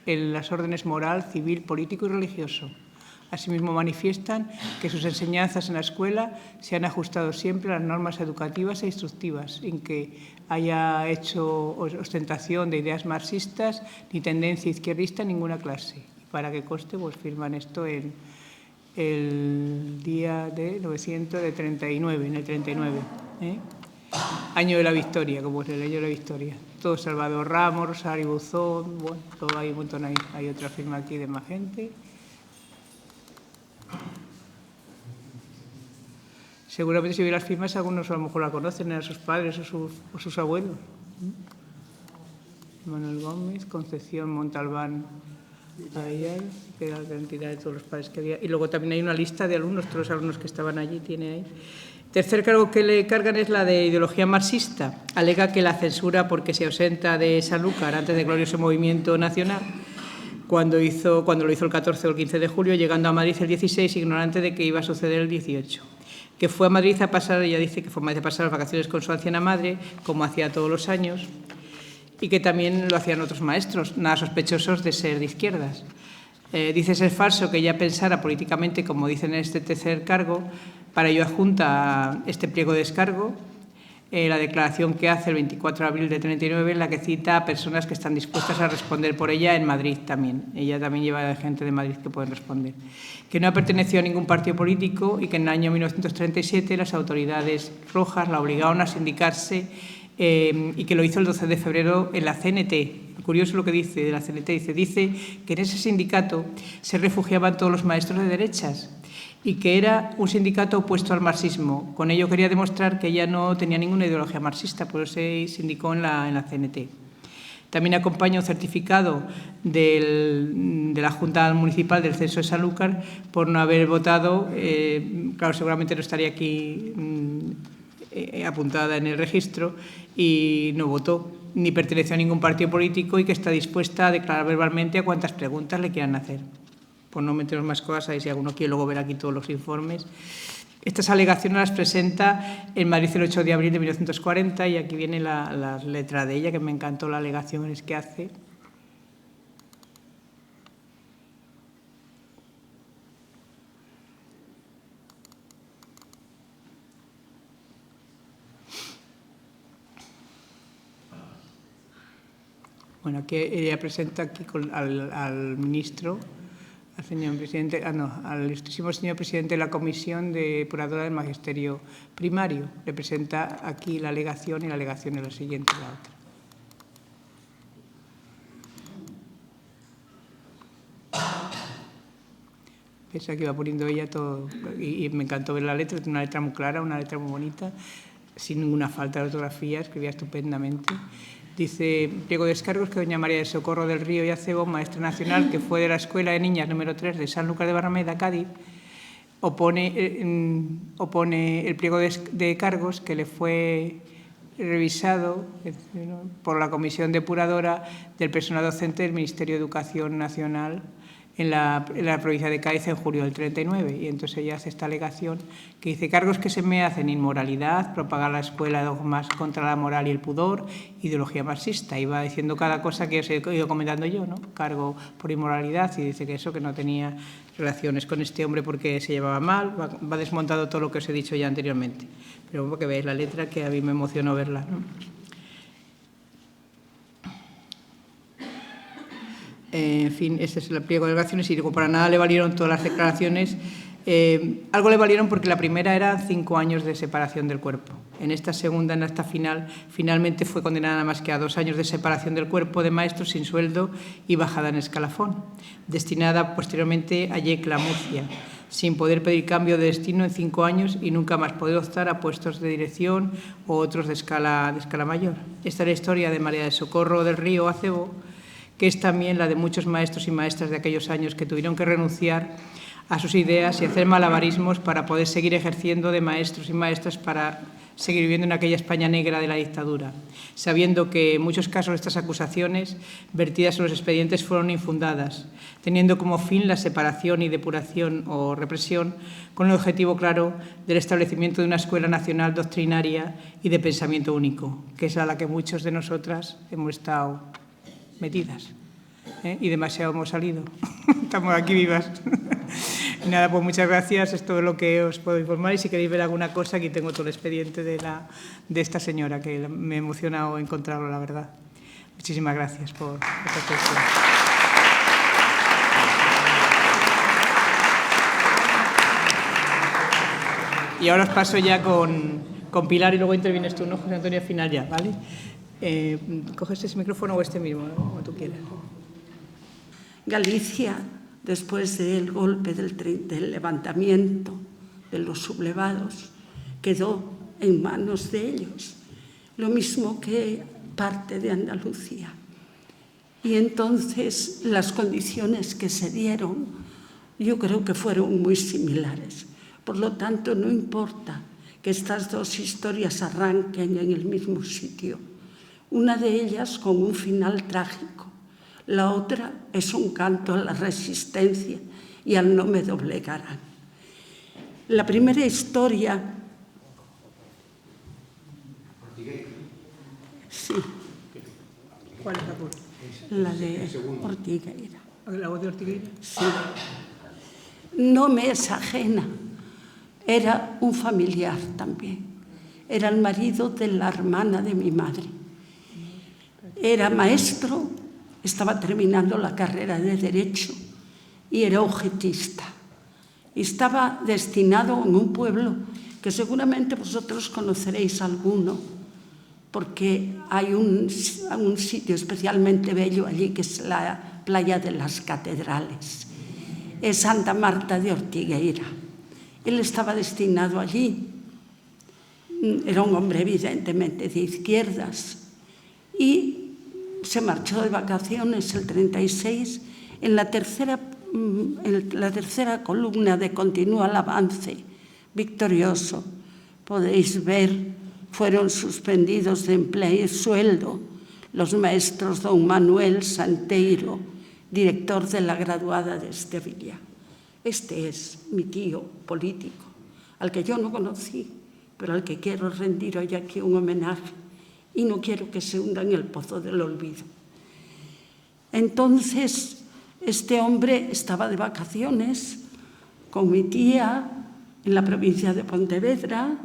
en las órdenes moral, civil, político y religioso. Asimismo, manifiestan que sus enseñanzas en la escuela se han ajustado siempre a las normas educativas e instructivas, sin que haya hecho ostentación de ideas marxistas ni tendencia izquierdista en ninguna clase. Y para que conste, pues firman esto en el día de 1939, en el 39. Año de la Victoria, como es el año de la Victoria. Todo Salvador Ramos, Rosario Buzón, bueno, todo hay un montón ahí. Hay otra firma aquí de más gente. Seguramente si veis las firmas, algunos a lo mejor la conocen, a sus padres o sus abuelos. Manuel Gómez, Concepción Montalbán, Ayar, que era la cantidad de todos los padres que había. Y luego también hay una lista de alumnos, todos los alumnos que estaban allí, tiene ahí. Tercer cargo que le cargan es la de ideología marxista. Alega que la censura porque se ausenta de Sanlúcar antes del glorioso movimiento nacional, cuando lo hizo el 14 o el 15 de julio, llegando a Madrid el 16, ignorante de que iba a suceder el 18. Que fue a Madrid a pasar, ella dice que fue a Madrid a pasar las vacaciones con su anciana madre, como hacía todos los años, y que también lo hacían otros maestros, nada sospechosos de ser de izquierdas. Dice ser falso que ella pensara políticamente, como dicen en este tercer cargo, para ello adjunta este pliego de descargo, la declaración que hace el 24 de abril de 39, en la que cita a personas que están dispuestas a responder por ella en Madrid también. Ella también lleva gente de Madrid que pueden responder. Que no ha pertenecido a ningún partido político y que en el año 1937 las autoridades rojas la obligaron a sindicarse y que lo hizo el 12 de febrero en la CNT. Curioso lo que dice de la CNT. Dice que en ese sindicato se refugiaban todos los maestros de derechas y que era un sindicato opuesto al marxismo. Con ello quería demostrar que ella no tenía ninguna ideología marxista, por eso se sindicó en la CNT. También acompaña un certificado de la Junta Municipal del Censo de Sanlúcar por no haber votado, claro, seguramente no estaría aquí apuntada en el registro, y no votó, ni perteneció a ningún partido político y que está dispuesta a declarar verbalmente a cuantas preguntas le quieran hacer. Por no meteros más cosas, ahí si alguno quiere luego ver aquí todos los informes. Estas alegaciones las presenta en Madrid el 8 de abril de 1940 y aquí viene la letra de ella, que me encantó las alegaciones que hace. Bueno, aquí ella presenta aquí al ministro, al señor presidente, al ilustrísimo señor presidente de la Comisión Depuradora del Magisterio Primario. Le presenta aquí la alegación y la alegación es la siguiente, la otra. ¿Ves? Aquí va poniendo ella todo y me encantó ver la letra, una letra muy clara, una letra muy bonita, sin ninguna falta de ortografía, escribía estupendamente. Dice, pliego de descargos que doña María del Socorro del Río y Acebo, maestra nacional, que fue de la Escuela de Niñas número 3 de Sanlúcar de Barrameda, Cádiz, opone el pliego de cargos que le fue revisado por la Comisión Depuradora del Personal Docente del Ministerio de Educación Nacional en la provincia de Cádiz en julio del 39. Y entonces ella hace esta alegación que dice: cargos que se me hacen inmoralidad, propagar la escuela dogmas contra la moral y el pudor, ideología marxista. Y va diciendo cada cosa que os he ido comentando yo, ¿no? Cargo por inmoralidad, y dice que eso, que no tenía relaciones con este hombre porque se llevaba mal. Va desmontando todo lo que os he dicho ya anteriormente. Pero porque veáis la letra, que a mí me emocionó verla, ¿no? En fin, este es el pliego de alegaciones y digo, para nada le valieron todas las declaraciones. Algo le valieron porque la primera era 5 años de separación del cuerpo. En esta segunda, en esta final, finalmente fue condenada nada más que a 2 años de separación del cuerpo de maestros sin sueldo y bajada en escalafón, destinada posteriormente a Yecla, Murcia, sin poder pedir cambio de destino en 5 años y nunca más poder optar a puestos de dirección u otros de escala mayor. Esta es la historia de María del Socorro del Río Acebo, que es también la de muchos maestros y maestras de aquellos años que tuvieron que renunciar a sus ideas y hacer malabarismos para poder seguir ejerciendo de maestros y maestras, para seguir viviendo en aquella España negra de la dictadura, sabiendo que en muchos casos estas acusaciones vertidas en los expedientes fueron infundadas, teniendo como fin la separación y depuración o represión, con el objetivo claro del establecimiento de una escuela nacional doctrinaria y de pensamiento único, que es a la que muchos de nosotras hemos estado metidas, y demasiado hemos salido. Estamos aquí vivas. Y nada, pues muchas gracias, es todo lo que os puedo informar, y si queréis ver alguna cosa, aquí tengo todo el expediente de esta señora, que me ha emocionado encontrarlo, la verdad. Muchísimas gracias por esta atención. Y ahora os paso ya con Pilar y luego intervienes tú, ¿no, José Antonio? Al final ya, ¿vale? ¿Coges ese micrófono o este mismo, ¿no? Como tú quieras. Galicia, después del golpe del levantamiento de los sublevados, quedó en manos de ellos, lo mismo que parte de Andalucía. Y entonces las condiciones que se dieron, yo creo que fueron muy similares. Por lo tanto, no importa que estas dos historias arranquen en el mismo sitio. Una de ellas con un final trágico, la otra es un canto a la resistencia y al no me doblegarán. La primera historia... Sí. ¿Cuál es la voz? La de Ortigueira. ¿La voz de Ortigueira? Sí. No me es ajena. Era un familiar también. era el marido de la hermana de mi madre. Era maestro, estaba terminando la carrera de Derecho y era objetista. Estaba destinado en un pueblo que seguramente vosotros conoceréis alguno, porque hay un sitio especialmente bello allí, que es la playa de las Catedrales. Es Santa Marta de Ortigueira. Él estaba destinado allí. Era un hombre evidentemente de izquierdas y se marchó de vacaciones el 36 en la tercera columna de Continúa el avance, victorioso. Podéis ver, fueron suspendidos de empleo y sueldo los maestros don Manuel Santeiro, director de la graduada de Sevilla. Este es mi tío político, al que yo no conocí, pero al que quiero rendir hoy aquí un homenaje y no quiero que se hunda en el pozo del olvido. Entonces, este hombre estaba de vacaciones con mi tía en la provincia de Pontevedra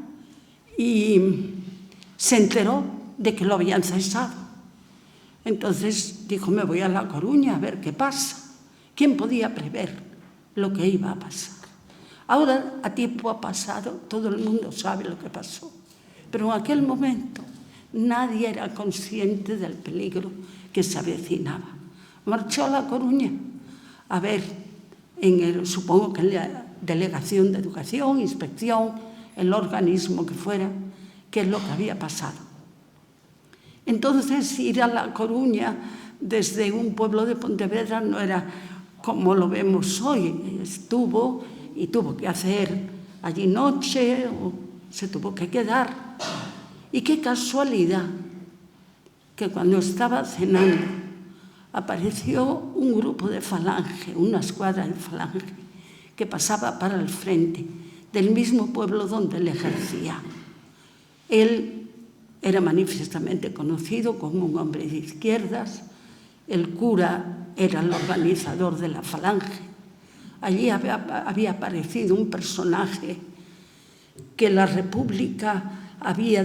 y se enteró de que lo habían cesado. Entonces dijo, me voy a La Coruña a ver qué pasa. ¿Quién podía prever lo que iba a pasar? Ahora, a tiempo ha pasado, todo el mundo sabe lo que pasó. Pero en aquel momento nadie era consciente del peligro que se avecinaba. Marchó a La Coruña a ver, supongo que en la Delegación de Educación, Inspección, el organismo que fuera, qué es lo que había pasado. Entonces, ir a La Coruña desde un pueblo de Pontevedra no era como lo vemos hoy. Estuvo y tuvo que hacer allí noche o se tuvo que quedar. Y qué casualidad que cuando estaba cenando apareció un grupo de Falange, una escuadra de Falange, que pasaba para el frente del mismo pueblo donde él ejercía. Él era manifiestamente conocido como un hombre de izquierdas, el cura era el organizador de la Falange. Allí había aparecido un personaje que la República había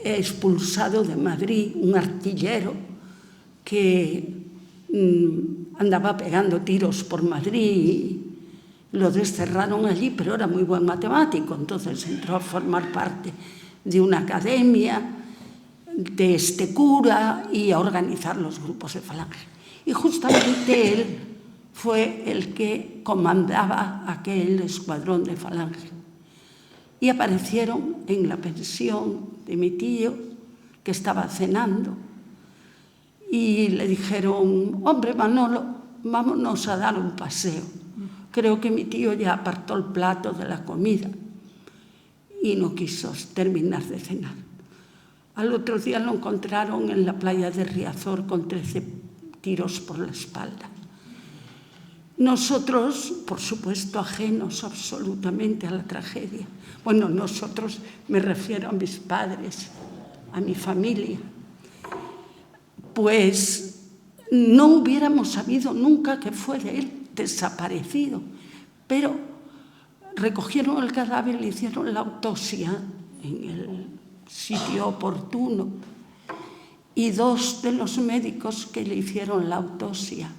expulsado de Madrid, un artillero que andaba pegando tiros por Madrid y lo desterraron allí, pero era muy buen matemático, entonces entró a formar parte de una academia de este cura y a organizar los grupos de Falange. Y justamente él fue el que comandaba aquel escuadrón de Falange. Y aparecieron en la pensión de mi tío, que estaba cenando, y le dijeron, hombre Manolo, vámonos a dar un paseo. Creo que mi tío ya apartó el plato de la comida y no quiso terminar de cenar. Al otro día lo encontraron en la playa de Riazor con 13 tiros por la espalda. Nosotros, por supuesto, ajenos absolutamente a la tragedia. Bueno, nosotros, me refiero a mis padres, a mi familia. Pues no hubiéramos sabido nunca que fue de él, desaparecido. Pero recogieron el cadáver y le hicieron la autopsia en el sitio oportuno. Y 2 de los médicos que le hicieron la autopsia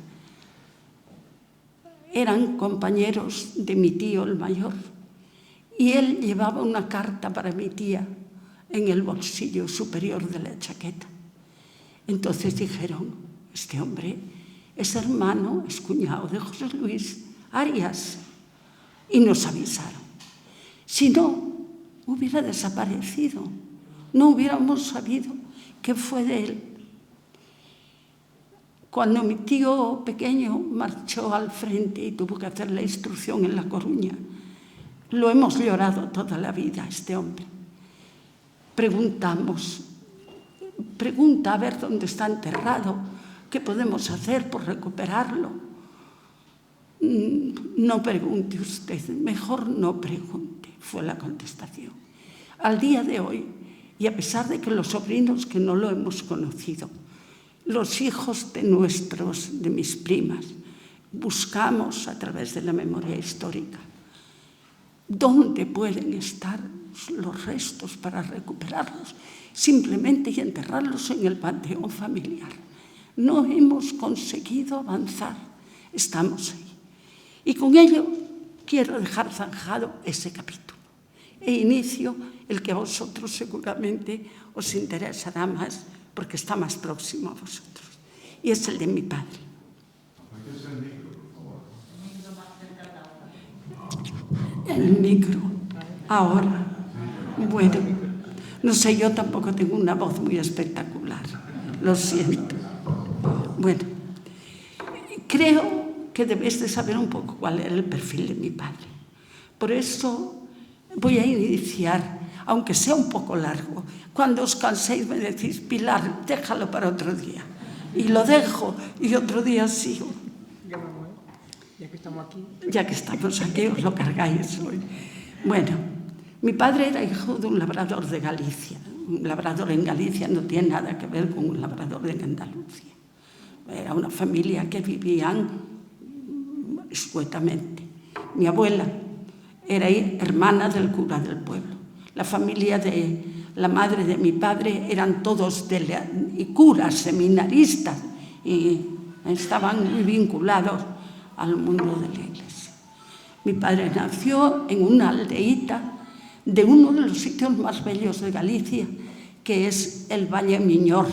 eran compañeros de mi tío el mayor. Y él llevaba una carta para mi tía en el bolsillo superior de la chaqueta. Entonces dijeron, este hombre es hermano, es cuñado de José Luis Arias. Y nos avisaron. Si no, hubiera desaparecido. No hubiéramos sabido qué fue de él. Cuando mi tío pequeño marchó al frente y tuvo que hacer la instrucción en La Coruña, lo hemos llorado toda la vida, este hombre. Preguntamos, pregunta a ver dónde está enterrado, qué podemos hacer por recuperarlo. No pregunte usted, mejor no pregunte, fue la contestación. Al día de hoy, y a pesar de que los sobrinos que no lo hemos conocido, los hijos de mis primas, buscamos a través de la memoria histórica dónde pueden estar los restos para recuperarlos simplemente y enterrarlos en el panteón familiar. No hemos conseguido avanzar, estamos ahí. Y con ello quiero dejar zanjado ese capítulo e inicio el que a vosotros seguramente os interesará más porque está más próximo a vosotros, y es el de mi padre. El micro, ahora. Bueno, no sé, yo tampoco tengo una voz muy espectacular, lo siento. Bueno, creo que debéis de saber un poco cuál era el perfil de mi padre. Por eso voy a iniciar, aunque sea un poco largo. Cuando os canséis me decís, Pilar, déjalo para otro día. Y lo dejo, y otro día sigo. Ya que estamos aquí. Ya que estamos aquí, os lo cargáis hoy. Bueno, mi padre era hijo de un labrador de Galicia. Un labrador en Galicia no tiene nada que ver con un labrador en Andalucía. Era una familia que vivían escuetamente. Mi abuela era hermana del cura del pueblo. La familia de la madre de mi padre eran todos curas, seminaristas, y estaban muy vinculados al mundo de la iglesia. Mi padre nació en una aldeíta de uno de los sitios más bellos de Galicia, que es el Valle Miñor.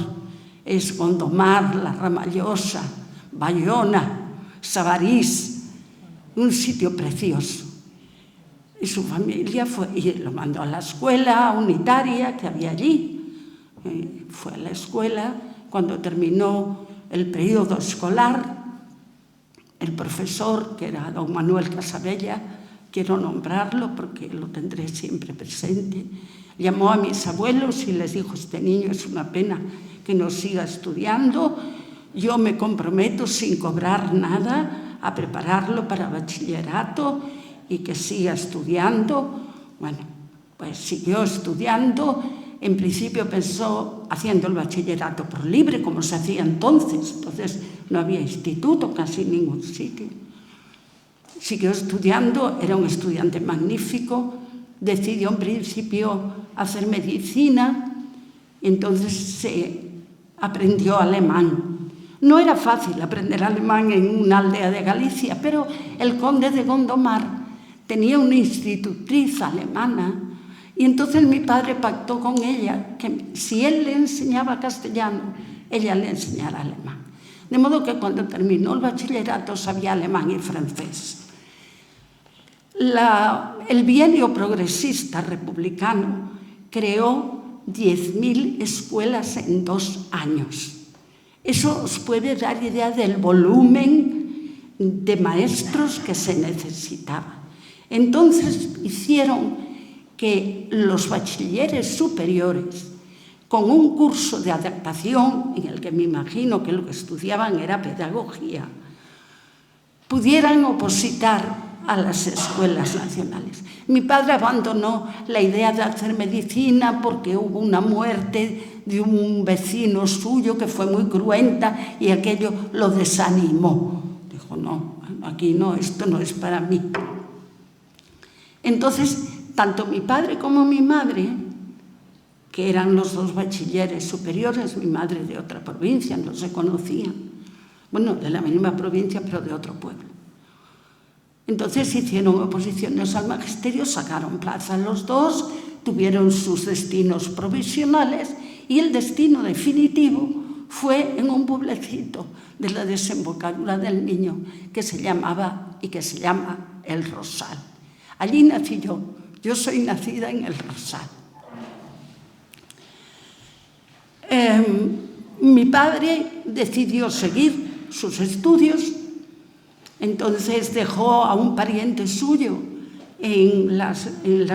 Es Gondomar, La Ramallosa, Bayona, Sabarís, un sitio precioso. Y su familia lo mandó a la escuela unitaria que había allí. Fue a la escuela. Cuando terminó el periodo escolar, el profesor, que era don Manuel Casabella, quiero nombrarlo porque lo tendré siempre presente, llamó a mis abuelos y les dijo, este niño es una pena que no siga estudiando, yo me comprometo sin cobrar nada a prepararlo para bachillerato y que siga estudiando. Bueno, pues siguió estudiando. En principio pensó haciendo el bachillerato por libre, como se hacía entonces no había instituto casi en ningún sitio. Siguió estudiando, era un estudiante magnífico, decidió en principio hacer medicina, entonces se aprendió alemán. No era fácil aprender alemán en una aldea de Galicia, pero el conde de Gondomar tenía una institutriz alemana y entonces mi padre pactó con ella que si él le enseñaba castellano, ella le enseñara alemán. De modo que cuando terminó el bachillerato sabía alemán y francés. El bienio progresista republicano creó 10.000 escuelas en 2 años. Eso os puede dar idea del volumen de maestros que se necesitaba. Entonces hicieron que los bachilleres superiores, con un curso de adaptación, en el que me imagino que lo que estudiaban era pedagogía, pudieran opositar a las escuelas nacionales. Mi padre abandonó la idea de hacer medicina porque hubo una muerte de un vecino suyo que fue muy cruenta y aquello lo desanimó. Dijo, no, aquí no, esto no es para mí. Entonces, tanto mi padre como mi madre, que eran los 2 bachilleres superiores, mi madre de otra provincia, no se conocían, bueno, de la misma provincia, pero de otro pueblo. Entonces hicieron oposiciones al magisterio, sacaron plaza los 2, tuvieron sus destinos provisionales y el destino definitivo fue en un pueblecito de la desembocadura del Miño que se llamaba y que se llama El Rosal. Allí nací yo soy nacida en El Rosal. Mi padre decidió seguir sus estudios. Entonces dejó a un pariente suyo en la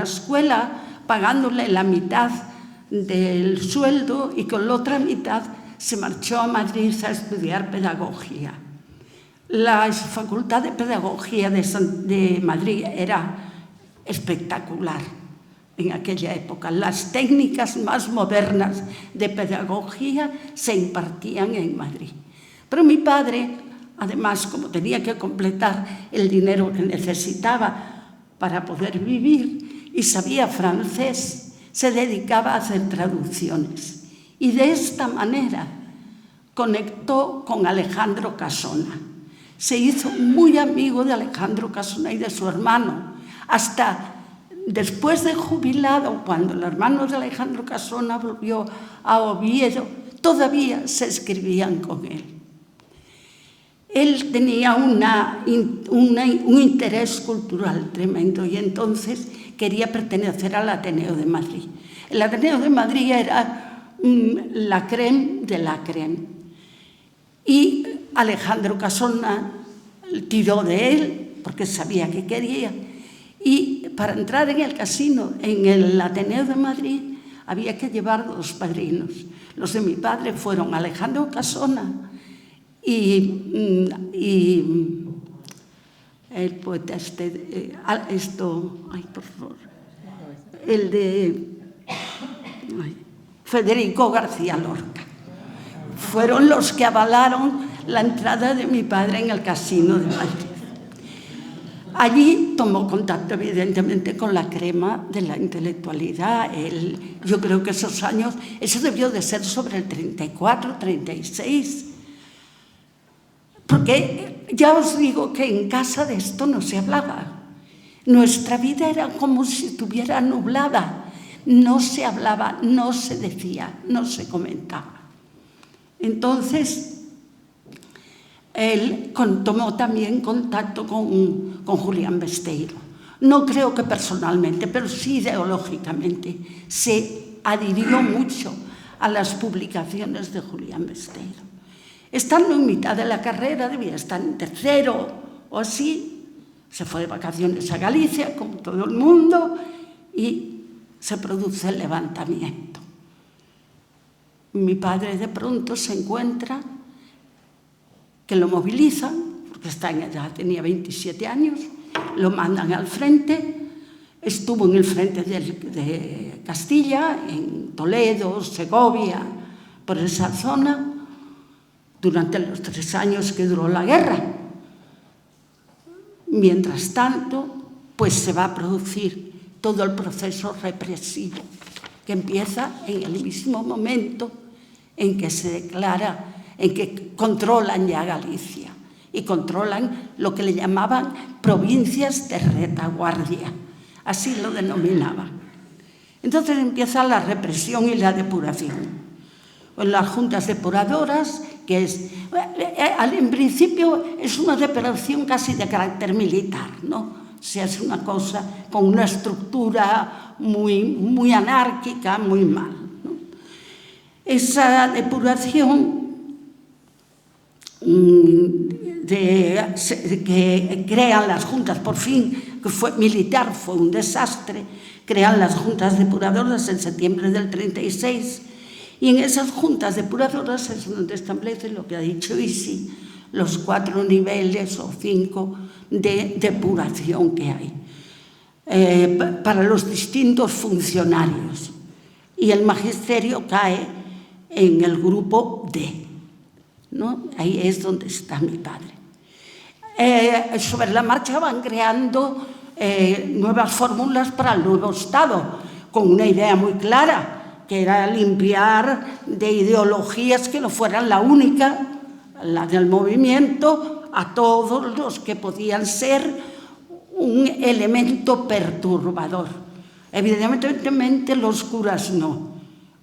escuela pagándole la mitad del sueldo y con la otra mitad se marchó a Madrid a estudiar pedagogía. La Facultad de Pedagogía de Madrid era espectacular en aquella época. Las técnicas más modernas de pedagogía se impartían en Madrid. Pero mi padre, además, como tenía que completar el dinero que necesitaba para poder vivir, y sabía francés, se dedicaba a hacer traducciones. Y de esta manera conectó con Alejandro Casona. Se hizo muy amigo de Alejandro Casona y de su hermano. Hasta después de jubilado, cuando el hermano de Alejandro Casona volvió a Oviedo, todavía se escribían con él. Él tenía un interés cultural tremendo y entonces quería pertenecer al Ateneo de Madrid. El Ateneo de Madrid era la crème de la crème. Y Alejandro Casona tiró de él porque sabía que quería. Y para entrar en el casino, en el Ateneo de Madrid, había que llevar 2 padrinos. Los de mi padre fueron Alejandro Casona y el poeta el de Federico García Lorca. Fueron los que avalaron la entrada de mi padre en el casino de Madrid. Allí tomó contacto, evidentemente, con la crema de la intelectualidad. Yo creo que esos años, eso debió de ser sobre el 34, 36. Porque ya os digo que en casa de esto no se hablaba. Nuestra vida era como si estuviera nublada. No se hablaba, no se decía, no se comentaba. Entonces, él tomó también contacto con Julián Besteiro. No creo que personalmente, pero sí ideológicamente. Se adhirió mucho a las publicaciones de Julián Besteiro. Estando en mitad de la carrera, debía estar en tercero o así, se fue de vacaciones a Galicia, como todo el mundo, y se produce el levantamiento. Mi padre de pronto se encuentra que lo movilizan, porque ya tenía 27 años, lo mandan al frente, estuvo en el frente de Castilla, en Toledo, Segovia, por esa zona, durante los 3 años que duró la guerra. Mientras tanto, pues se va a producir todo el proceso represivo, que empieza en el mismo momento en que se declara, en que controlan ya Galicia y controlan lo que le llamaban provincias de retaguardia, así lo denominaban. Entonces empieza la represión y la depuración. En las juntas depuradoras, que en principio es una depuración casi de carácter militar, ¿no? Se hace una cosa con una estructura muy anárquica, muy mal, ¿no? Esa depuración que crean las juntas, por fin, que fue militar, fue un desastre, crean las juntas depuradoras en septiembre del 36, y en esas juntas depuradoras es donde establece lo que ha dicho Isi, los 4 niveles o 5 de depuración que hay para los distintos funcionarios. Y el magisterio cae en el grupo D, ¿no? Ahí es donde está mi padre. Sobre la marcha van creando nuevas fórmulas para el nuevo Estado, con una idea muy clara, que era limpiar de ideologías que no fueran la única, la del movimiento, a todos los que podían ser un elemento perturbador. Evidentemente los curas no,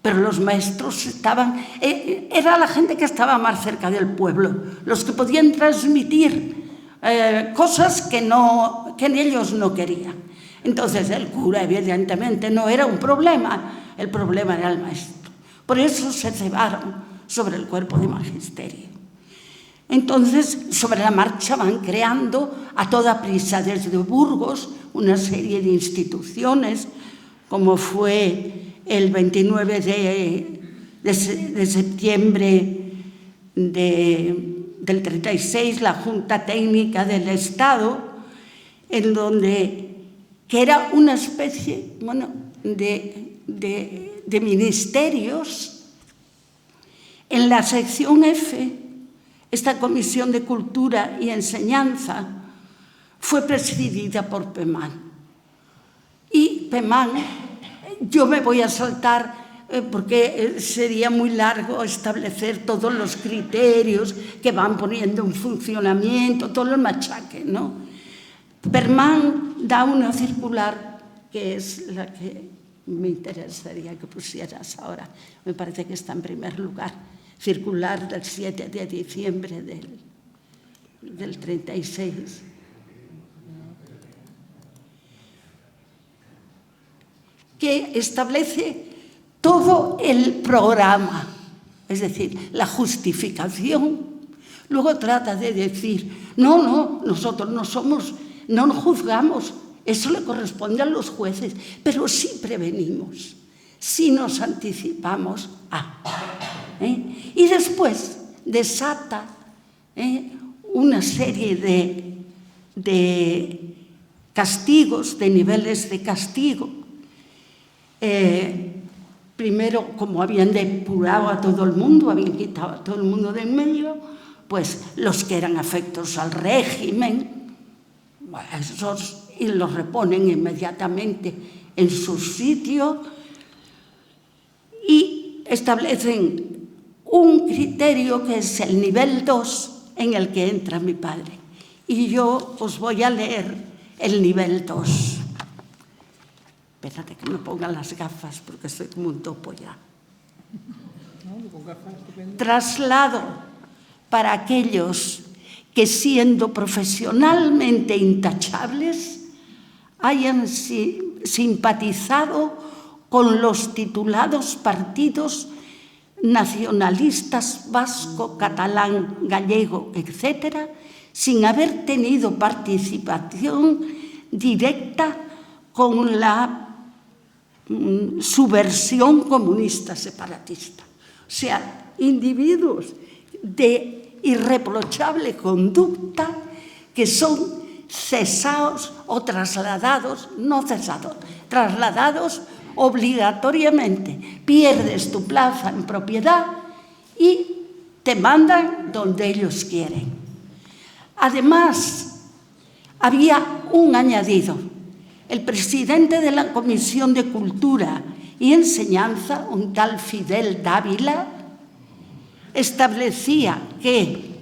pero los maestros estaban, era la gente que estaba más cerca del pueblo, los que podían transmitir cosas que ellos no querían. Entonces el cura evidentemente no era un problema, el problema era el maestro. Por eso se cebaron sobre el cuerpo de magisterio. Entonces, sobre la marcha van creando a toda prisa desde Burgos una serie de instituciones, como fue el 29 de septiembre del 36, la Junta Técnica del Estado, en donde, que era una especie, de ministerios. En la sección F, esta Comisión de Cultura y Enseñanza fue presidida por Pemán. Y PEMAN, yo me voy a saltar porque sería muy largo establecer todos los criterios que van poniendo en funcionamiento, todo el machaque, ¿no? PEMAN da una circular que es la que me interesaría que pusieras ahora. Me parece que está en primer lugar. Circular del 7 de diciembre del 36. Que establece todo el programa, es decir, la justificación. Luego trata de decir, no, nosotros no nos juzgamos, eso le corresponde a los jueces, pero sí prevenimos, sí nos anticipamos a. Y después desata una serie de castigos, de niveles de castigo. Primero, como habían depurado a todo el mundo, habían quitado a todo el mundo de en medio, pues los que eran afectos al régimen, esos y los reponen inmediatamente en su sitio y establecen un criterio que es el nivel 2 en el que entra mi padre. Y yo os voy a leer el nivel 2. Espérate que me pongan las gafas porque estoy como un topo ya. Traslado para aquellos que, siendo profesionalmente intachables, hayan simpatizado con los titulados partidos nacionalistas vasco, catalán, gallego, etc., sin haber tenido participación directa con la subversión comunista separatista. O sea, individuos de irreprochable conducta que son cesados o trasladados, no cesados, trasladados obligatoriamente. Pierdes tu plaza en propiedad y te mandan donde ellos quieren. Además, había un añadido. El presidente de la Comisión de Cultura y Enseñanza, un tal Fidel Dávila, establecía que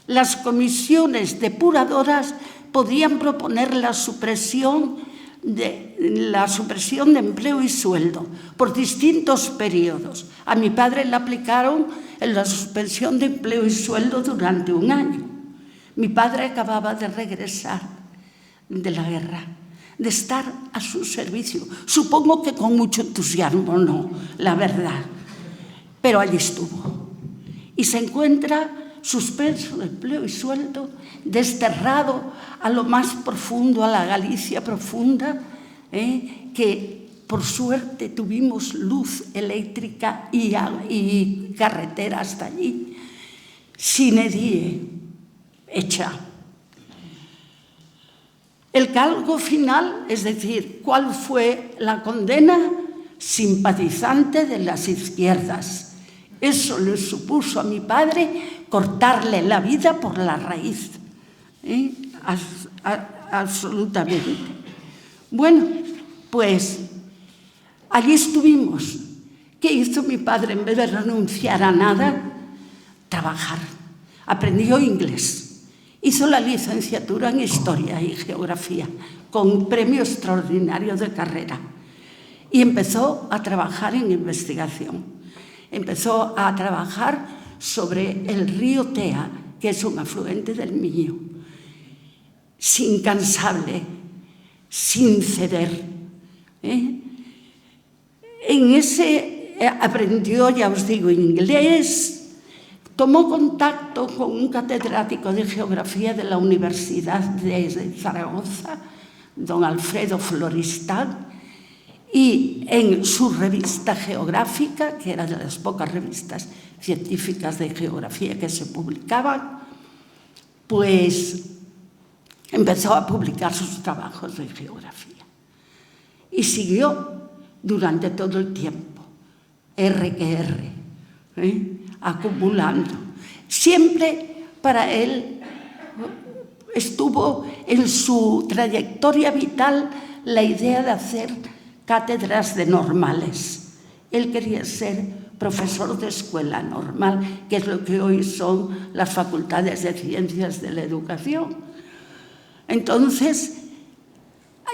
las comisiones depuradoras podían proponer la supresión de empleo y sueldo por distintos periodos. A mi padre le aplicaron la suspensión de empleo y sueldo durante 1 año. Mi padre acababa de regresar de la guerra, de estar a su servicio. Supongo que con mucho entusiasmo, no, la verdad. Pero allí estuvo. Y se encuentra suspenso de empleo y sueldo, desterrado a lo más profundo, a la Galicia profunda, que por suerte tuvimos luz eléctrica y carretera hasta allí, sine die, hecha. El cargo final, es decir, ¿cuál fue la condena? Simpatizante de las izquierdas. Eso le supuso a mi padre cortarle la vida por la raíz. Absolutamente. Bueno, pues allí estuvimos. ¿Qué hizo mi padre? En vez de renunciar a nada, trabajar. Aprendió inglés. Hizo la licenciatura en Historia y Geografía, con premio extraordinario de carrera. Y empezó a trabajar en investigación. Empezó a trabajar sobre el río Tea, que es un afluente del Miño, incansable, sin ceder. En ese aprendió, ya os digo, inglés. Tomó contacto con un catedrático de geografía de la Universidad de Zaragoza, don Alfredo Floristán, y en su revista geográfica, que era de las pocas revistas científicas de geografía que se publicaban, pues empezó a publicar sus trabajos de geografía. Y siguió durante todo el tiempo, R que R, acumulando. Siempre para él estuvo en su trayectoria vital la idea de hacer cátedras de normales. Él quería ser profesor de escuela normal, que es lo que hoy son las facultades de ciencias de la educación. Entonces,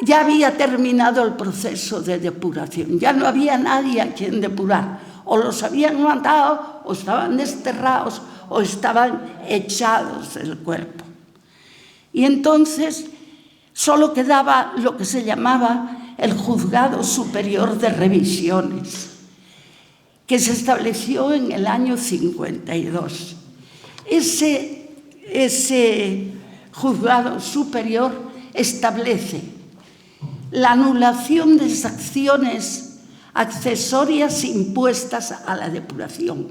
ya había terminado el proceso de depuración, ya no había nadie a quien depurar. O los habían matado, o estaban desterrados, o estaban echados del cuerpo. Y entonces solo quedaba lo que se llamaba el Juzgado Superior de Revisiones, que se estableció en el año 52. Ese Juzgado Superior establece la anulación de sanciones accesorias impuestas a la depuración.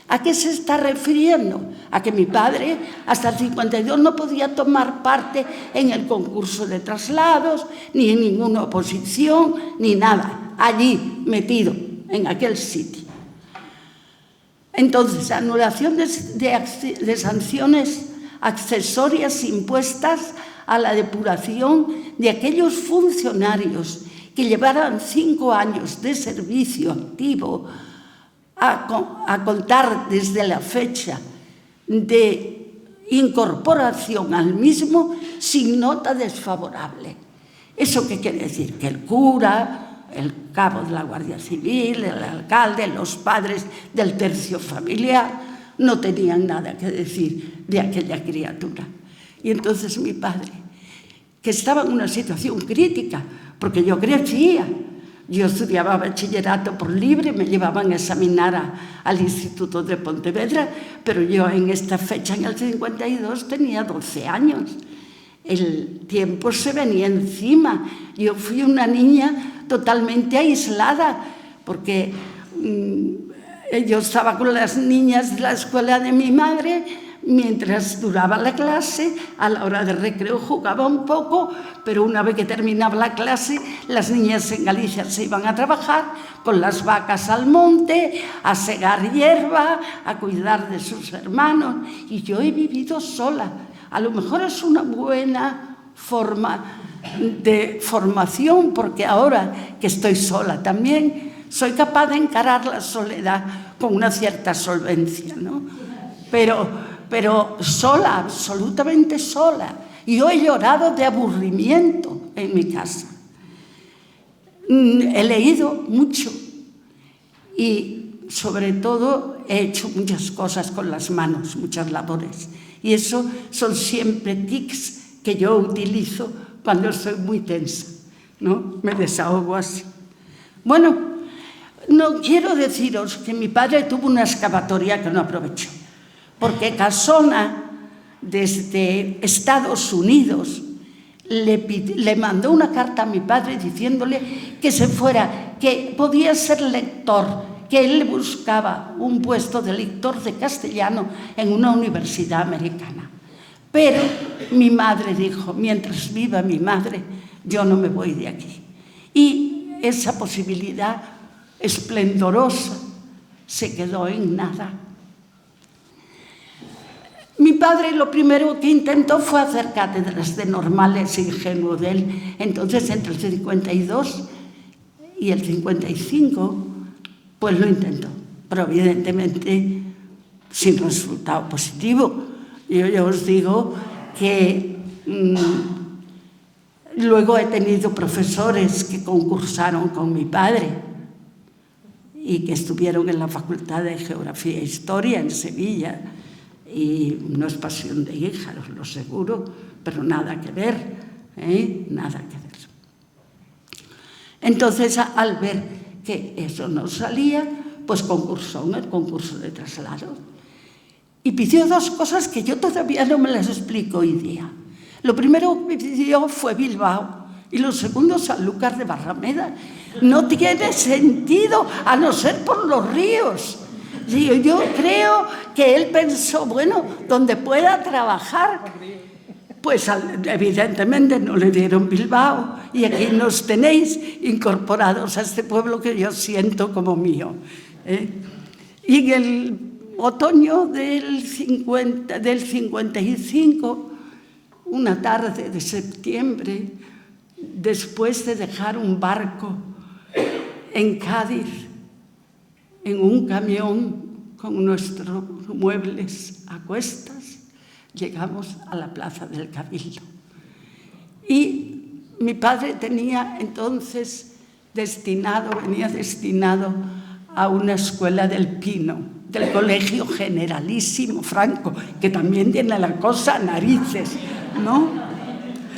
¿A qué se está refiriendo? A que mi padre hasta el 52 no podía tomar parte en el concurso de traslados, ni en ninguna oposición, ni nada, allí metido, en aquel sitio. Entonces, anulación de sanciones accesorias impuestas a la depuración de aquellos funcionarios que llevaran 5 años de servicio activo a contar desde la fecha de incorporación al mismo sin nota desfavorable. ¿Eso qué quiere decir? Que el cura, el cabo de la Guardia Civil, el alcalde, los padres del tercio familiar no tenían nada que decir de aquella criatura. Y entonces mi padre, que estaba en una situación crítica, porque yo crecía, yo estudiaba bachillerato por libre, me llevaban a examinar al Instituto de Pontevedra, pero yo en esta fecha, en el 52, tenía 12 años. El tiempo se venía encima. Yo fui una niña totalmente aislada, porque yo estaba con las niñas de la escuela de mi madre. Mientras duraba la clase, a la hora de recreo jugaba un poco, pero una vez que terminaba la clase, las niñas en Galicia se iban a trabajar con las vacas al monte, a segar hierba, a cuidar de sus hermanos. Y yo he vivido sola. A lo mejor es una buena forma de formación, porque ahora que estoy sola también, soy capaz de encarar la soledad con una cierta solvencia, ¿no? Pero sola, absolutamente sola. Y yo he llorado de aburrimiento en mi casa. He leído mucho y, sobre todo, he hecho muchas cosas con las manos, muchas labores. Y eso son siempre tics que yo utilizo cuando estoy muy tensa, ¿no? Me desahogo así. Bueno, no quiero deciros que mi padre tuvo una excavatoria que no aprovechó, porque Casona, desde Estados Unidos, le mandó una carta a mi padre diciéndole que se fuera, que podía ser lector, que él buscaba un puesto de lector de castellano en una universidad americana. Pero mi madre dijo, mientras viva mi madre, yo no me voy de aquí. Y esa posibilidad esplendorosa se quedó en nada. Mi padre lo primero que intentó fue hacer cátedras de normales, ingenuo de él. Entonces, entre el 52 y el 55, pues lo intentó, pero evidentemente sin resultado positivo. Yo os digo que luego he tenido profesores que concursaron con mi padre y que estuvieron en la Facultad de Geografía e Historia en Sevilla, y no es pasión de hija, os lo aseguro, pero nada que ver, nada que ver. Entonces, al ver que eso no salía, pues concursó en el concurso de traslado. Y pidió 2 cosas que yo todavía no me las explico hoy día. Lo primero que pidió fue Bilbao y lo segundo Sanlúcar de Barrameda. No tiene sentido, a no ser por los ríos. Yo creo que él pensó, bueno, donde pueda trabajar, pues evidentemente no le dieron Bilbao y aquí nos tenéis incorporados a este pueblo que yo siento como mío. Y en el otoño del 55, una tarde de septiembre, después de dejar un barco en Cádiz, en un camión con nuestros muebles a cuestas, llegamos a la Plaza del Cabildo. Y mi padre tenía entonces venía destinado a una escuela del Pino, del Colegio Generalísimo Franco, que también tiene la cosa narices, ¿no?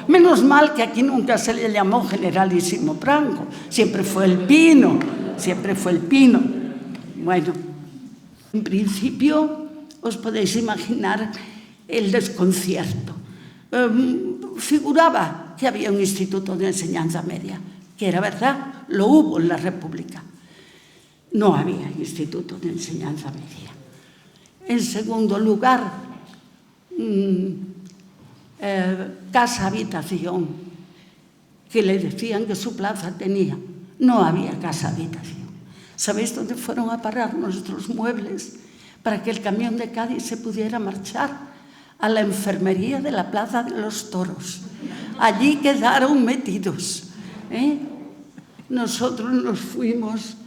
Menos mal que aquí nunca se le llamó Generalísimo Franco, siempre fue el Pino, siempre fue el Pino. Bueno, en principio os podéis imaginar el desconcierto. Figuraba que había un instituto de enseñanza media, que era verdad, lo hubo en la República. No había instituto de enseñanza media. En segundo lugar, casa-habitación, que le decían que su plaza tenía. No había casa-habitación. ¿Sabéis dónde fueron a parar nuestros muebles para que el camión de Cádiz se pudiera marchar? A la enfermería de la Plaza de los Toros. Allí quedaron metidos. Nosotros nos fuimos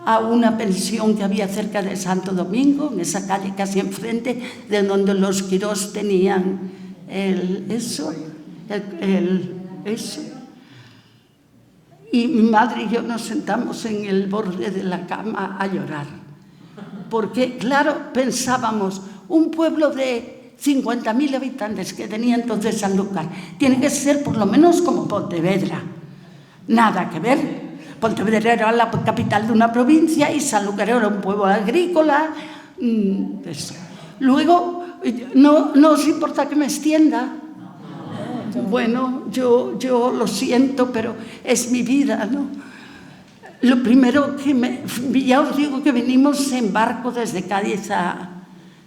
a una pensión que había cerca de Santo Domingo, en esa calle casi enfrente, de donde los Quirós tenían eso. Y mi madre y yo nos sentamos en el borde de la cama a llorar. Porque, claro, pensábamos, un pueblo de 50.000 habitantes que tenía entonces Sanlúcar tiene que ser por lo menos como Pontevedra. Nada que ver. Pontevedra era la capital de una provincia y Sanlúcar era un pueblo agrícola. Eso. Luego, ¿no os importa que me extienda? Bueno, yo lo siento, pero es mi vida, ¿no? Lo primero ya os digo que venimos en barco desde Cádiz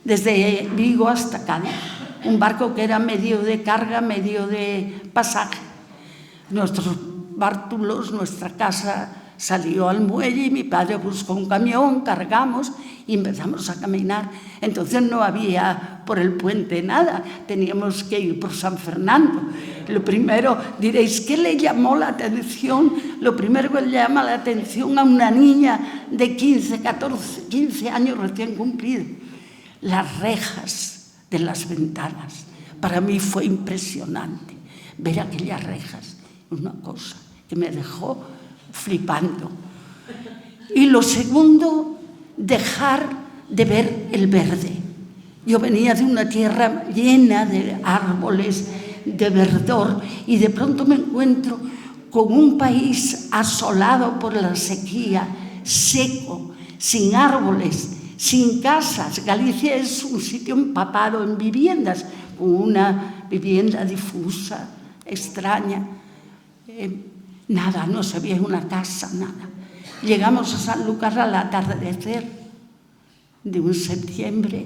desde Vigo hasta Cádiz. Un barco que era medio de carga, medio de pasaje. Nuestros bártulos, nuestra casa salió al muelle y mi padre buscó un camión, cargamos y empezamos a caminar. Entonces no había por el puente nada, teníamos que ir por San Fernando. Lo primero, diréis, ¿qué le llamó la atención? Lo primero que le llama la atención a una niña de 15 años recién cumplidos, las rejas de las ventanas. Para mí fue impresionante ver aquellas rejas, una cosa que me dejó flipando. Y lo segundo, dejar de ver el verde. Yo venía de una tierra llena de árboles, de verdor, y de pronto me encuentro con un país asolado por la sequía, seco, sin árboles, sin casas. Galicia es un sitio empapado en viviendas, una vivienda difusa, extraña. Nada, no se veía una casa, nada. Llegamos a Sanlúcar al atardecer de un septiembre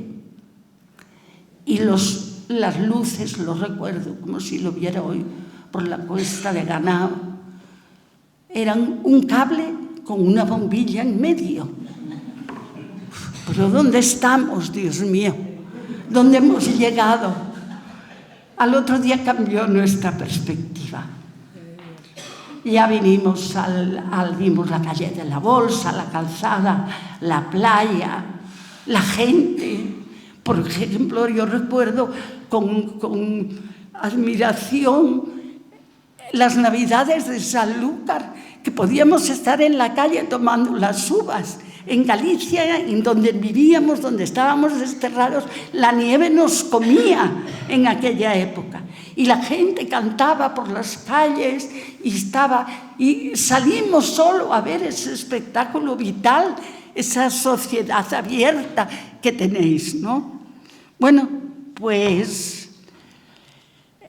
y las luces, lo recuerdo como si lo viera hoy, por la cuesta de Ganao, eran un cable con una bombilla en medio. ¿Pero dónde estamos, Dios mío? ¿Dónde hemos llegado? Al otro día cambió nuestra perspectiva. Ya vimos la calle de la Bolsa, la calzada, la playa, la gente. Por ejemplo, yo recuerdo con admiración las Navidades de Sanlúcar, que podíamos estar en la calle tomando las uvas. En Galicia, en donde vivíamos, donde estábamos desterrados, la nieve nos comía en aquella época. Y la gente cantaba por las calles y salimos solo a ver ese espectáculo vital, esa sociedad abierta que tenéis, ¿no? Bueno, pues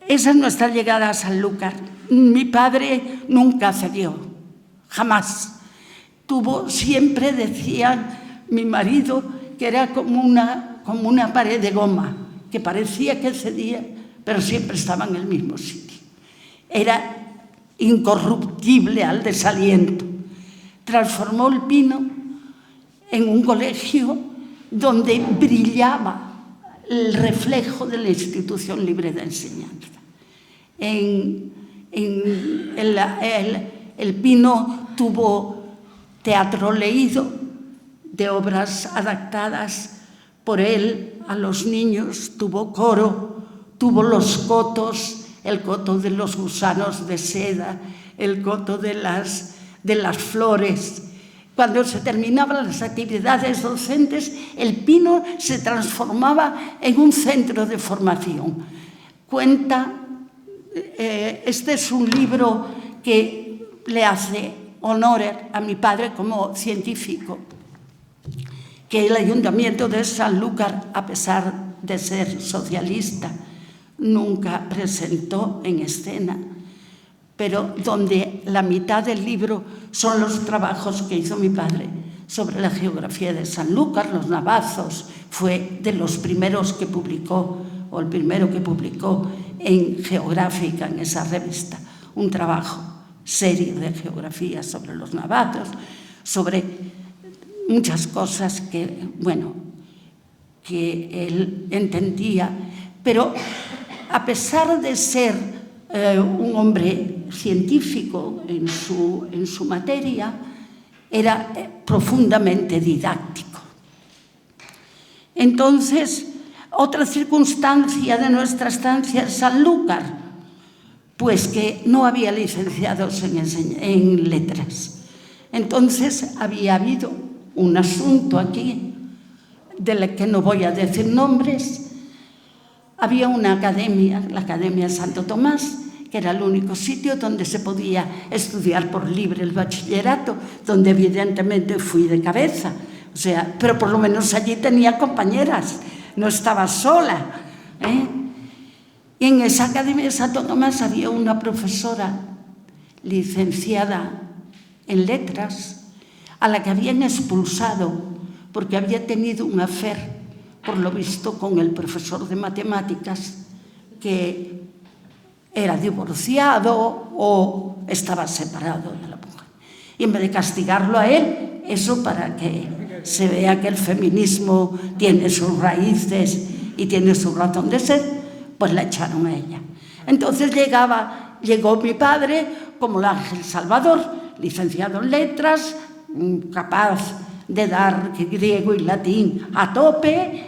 esa es nuestra llegada a Sanlúcar. Mi padre nunca cedió, jamás. Siempre decía mi marido que era como una pared de goma, que parecía que cedía, pero siempre estaba en el mismo sitio. Era incorruptible al desaliento. Transformó el Pino en un colegio donde brillaba el reflejo de la institución libre de enseñanza. En El Pino tuvo teatro leído de obras adaptadas por él a los niños, tuvo coro, tuvo los cotos, el coto de los gusanos de seda, el coto de las flores. Cuando se terminaban las actividades docentes, el Pino se transformaba en un centro de formación. Este es un libro que le hace honor a mi padre como científico, que el Ayuntamiento de Sanlúcar, a pesar de ser socialista, nunca presentó en escena, pero donde la mitad del libro son los trabajos que hizo mi padre sobre la geografía de Sanlúcar. Los Navazos fue de los primeros que publicó, o el primero que publicó en Geográfica, en esa revista, un trabajo serio de geografía sobre los Navazos, sobre muchas cosas que él entendía, pero a pesar de ser un hombre científico en su materia, era profundamente didáctico. Entonces, otra circunstancia de nuestra estancia en Sanlúcar, pues que no había licenciados en letras. Entonces, había habido un asunto aquí, del que no voy a decir nombres. Había una academia, la Academia Santo Tomás, que era el único sitio donde se podía estudiar por libre el bachillerato, donde evidentemente fui de cabeza. O sea, pero por lo menos allí tenía compañeras, no estaba sola. Y en esa Academia de Santo Tomás había una profesora licenciada en letras, a la que habían expulsado porque había tenido un affair, por lo visto, con el profesor de matemáticas, que era divorciado o estaba separado de la mujer. Y en vez de castigarlo a él, eso para que se vea que el feminismo tiene sus raíces y tiene su razón de ser, pues la echaron a ella. Entonces llegó mi padre como el Ángel Salvador, licenciado en letras, capaz de dar griego y latín a tope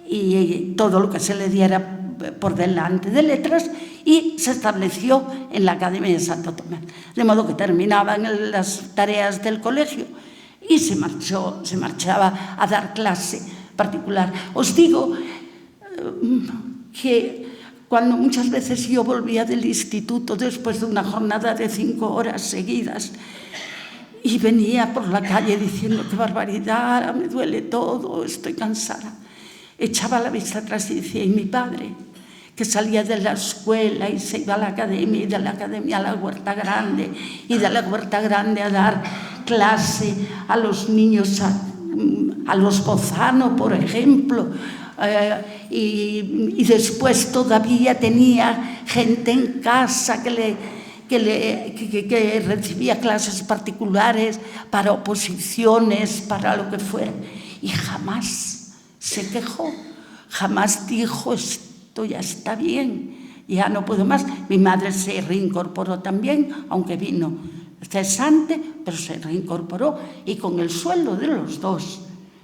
y todo lo que se le diera por delante de letras, y se estableció en la Academia de Santo Tomás. De modo que terminaban las tareas del colegio y se marchaba a dar clase particular. Os digo que cuando muchas veces yo volvía del instituto después de una jornada de 5 horas seguidas y venía por la calle diciendo qué barbaridad, me duele todo, estoy cansada, echaba la vista atrás y decía, ¿y mi padre? Que salía de la escuela y se iba a la academia, y de la academia a la Huerta Grande, y de la Huerta Grande a dar clase a los niños, a los Bozano, por ejemplo, y después todavía tenía gente en casa que recibía clases particulares para oposiciones, para lo que fuera, y jamás se quejó, jamás dijo esto ya está bien, ya no puedo más. Mi madre se reincorporó también, aunque vino cesante, pero se reincorporó, y con el sueldo de los dos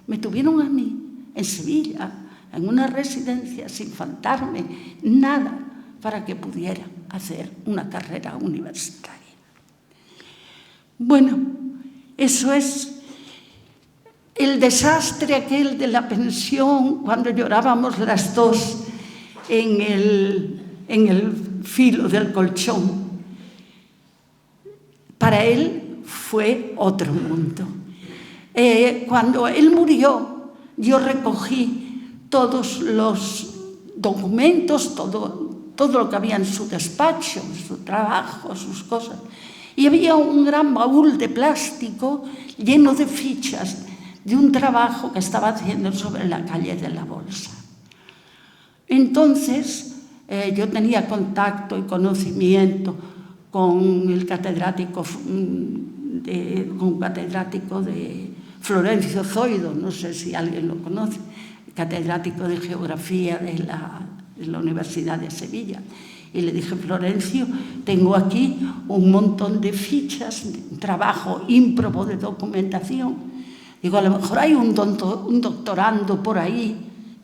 me tuvieron a mí en Sevilla, en una residencia, sin faltarme nada, para que pudiera hacer una carrera universitaria. Bueno, eso es el desastre aquel de la pensión, cuando llorábamos las dos en el filo del colchón. Para él fue otro mundo. Cuando él murió, yo recogí todos los documentos, todo lo que había en su despacho, su trabajo, sus cosas. Y había un gran baúl de plástico lleno de fichas de un trabajo que estaba haciendo sobre la calle de la Bolsa. Entonces, yo tenía contacto y conocimiento con el catedrático de Florencio Zoido, no sé si alguien lo conoce, catedrático de Geografía de la Universidad de Sevilla. Y le dije, Florencio, tengo aquí un montón de fichas, un trabajo ímprobo de documentación. Digo, a lo mejor hay un doctorando por ahí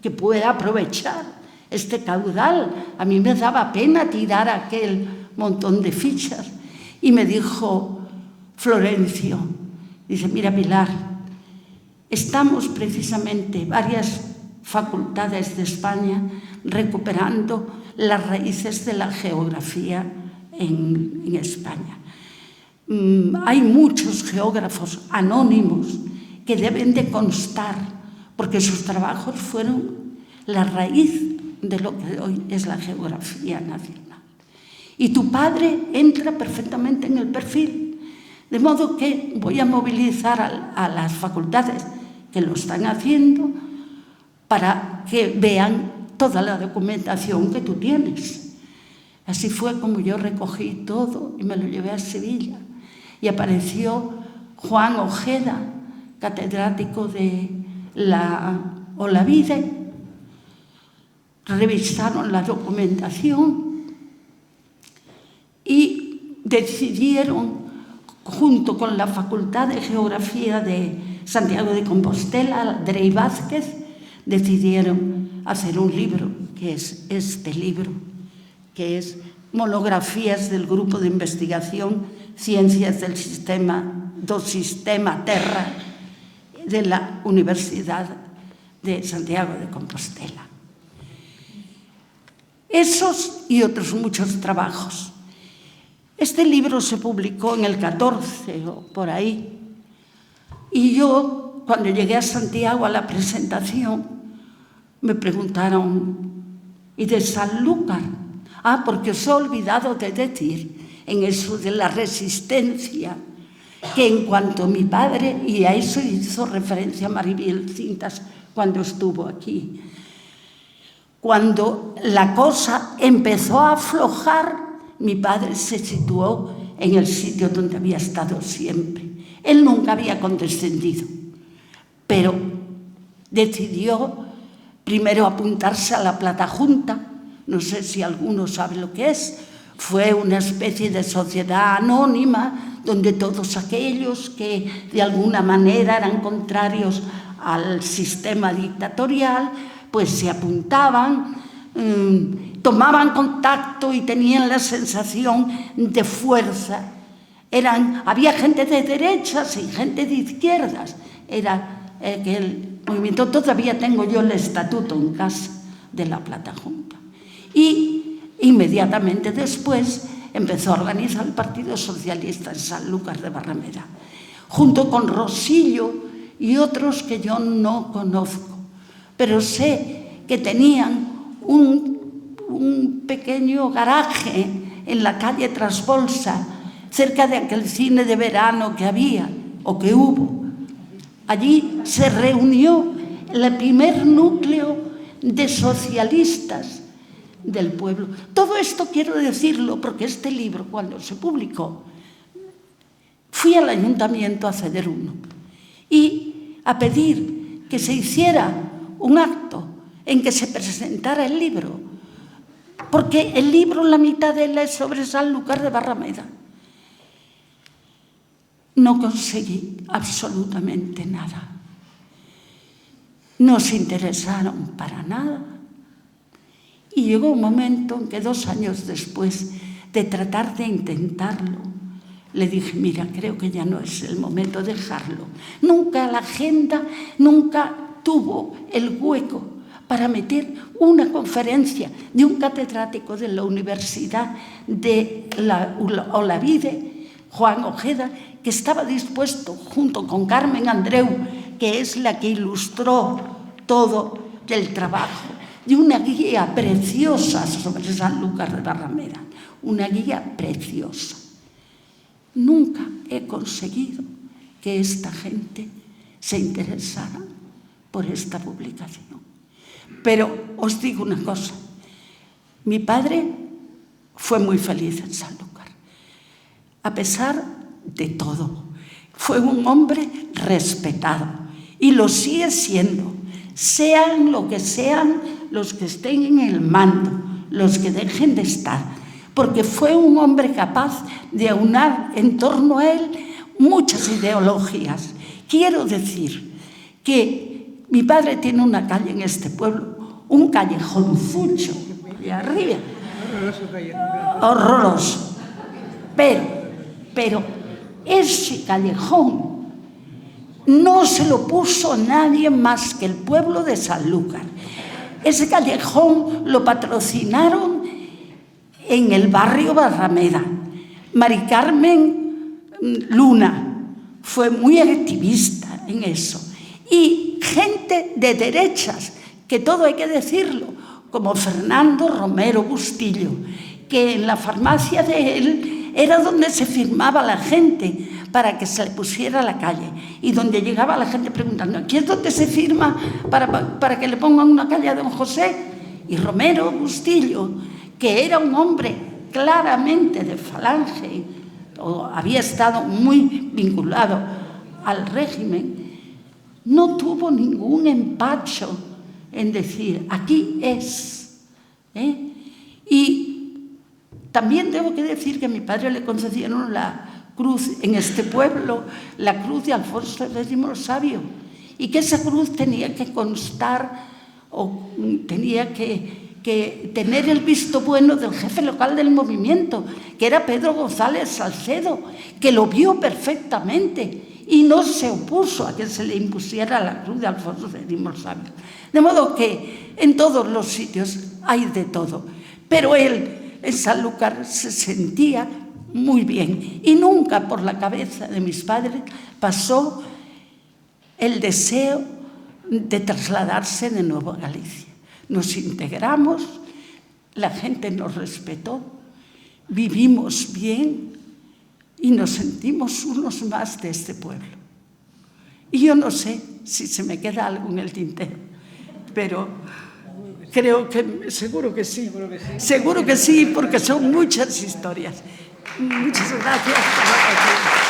que pueda aprovechar este caudal. A mí me daba pena tirar aquel montón de fichas. Y me dijo Florencio, dice, mira, Pilar, estamos precisamente varias facultades de España recuperando las raíces de la geografía en España. Hay muchos geógrafos anónimos que deben de constar, porque sus trabajos fueron la raíz de lo que hoy es la geografía nacional. Y tu padre entra perfectamente en el perfil, de modo que voy a movilizar a las facultades que lo están haciendo para que vean toda la documentación que tú tienes. Así fue como yo recogí todo y me lo llevé a Sevilla. Y apareció Juan Ojeda, catedrático de la Olavide. Revisaron la documentación y decidieron, junto con la Facultad de Geografía de Santiago de Compostela, Andrei Vázquez, decidieron hacer un libro, que es este libro, que es Monografías del Grupo de Investigación Ciencias del Sistema Terra de la Universidad de Santiago de Compostela. Esos y otros muchos trabajos. Este libro se publicó en el 14 o por ahí, y yo, cuando llegué a Santiago a la presentación, me preguntaron, ¿y de Sanlúcar? Ah, porque os he olvidado de decir, en eso de la resistencia, que en cuanto mi padre, y a eso hizo referencia Maribel Cintas cuando estuvo aquí, cuando la cosa empezó a aflojar, mi padre se situó en el sitio donde había estado siempre. Él nunca había condescendido, pero decidió primero apuntarse a la Plata Junta. No sé si alguno sabe lo que es. Fue una especie de sociedad anónima donde todos aquellos que de alguna manera eran contrarios al sistema dictatorial, pues se apuntaban, tomaban contacto y tenían la sensación de fuerza. Había gente de derechas y gente de izquierdas. Era el movimiento. Todavía tengo yo el estatuto en casa de la Plata Junta. Y inmediatamente después empezó a organizar el Partido Socialista en Sanlúcar de Barrameda, junto con Rosillo y otros que yo no conozco, pero sé que tenían un pequeño garaje en la calle Trasbolsa, cerca de aquel cine de verano que había o que hubo. Allí se reunió el primer núcleo de socialistas del pueblo. Todo esto quiero decirlo porque este libro, cuando se publicó, fui al ayuntamiento a ceder uno y a pedir que se hiciera un acto en que se presentara el libro, porque el libro, la mitad de él es sobre Sanlúcar de Barrameda. No conseguí absolutamente nada. No se interesaron para nada. Y llegó un momento en que 2 años después de tratar de intentarlo, le dije, mira, creo que ya no es el momento de dejarlo. Nunca la agenda, nunca tuvo el hueco para meter una conferencia de un catedrático de la Universidad de la Olavide, Juan Ojeda, que estaba dispuesto, junto con Carmen Andreu, que es la que ilustró todo el trabajo, de una guía preciosa sobre Sanlúcar de Barrameda, una guía preciosa. Nunca he conseguido que esta gente se interesara por esta publicación. Pero os digo una cosa, mi padre fue muy feliz en Sanlúcar, a pesar de todo. Fue un hombre respetado y lo sigue siendo, sean lo que sean los que estén en el mando, los que dejen de estar. porque fue un hombre capaz de aunar en torno a él muchas ideologías. Quiero decir que mi padre tiene una calle en este pueblo, un callejonzucho, y arriba, horroroso. Pero ese callejón no se lo puso nadie más que el pueblo de Sanlúcar. Ese callejón lo patrocinaron en el barrio Barrameda. Mari Carmen Luna fue muy activista en eso. Y gente de derechas, que todo hay que decirlo, como Fernando Romero Bustillo, que en la farmacia de él era donde se firmaba la gente para que se le pusiera a la calle, y donde llegaba la gente preguntando: ¿aquí es donde se firma para que le pongan una calle a don José? Y Romero Bustillo, que era un hombre claramente de Falange, o había estado muy vinculado al régimen, no tuvo ningún empacho en decir: aquí es. Y también debo que decir que a mi padre le concedieron la cruz en este pueblo, la cruz de Alfonso X el Sabio, y que esa cruz tenía que constar o tenía que tener el visto bueno del jefe local del movimiento, que era Pedro González Salcedo, que lo vio perfectamente y no se opuso a que se le impusiera la cruz de Alfonso X el Sabio. De modo que en todos los sitios hay de todo, pero él en Sanlúcar se sentía muy bien, y nunca por la cabeza de mis padres pasó el deseo de trasladarse de nuevo a Galicia. Nos integramos, la gente nos respetó, vivimos bien y nos sentimos unos más de este pueblo. Y yo no sé si se me queda algo en el tintero, pero creo que seguro que sí. Seguro que sí, porque son muchas historias. Muchas gracias por la atención.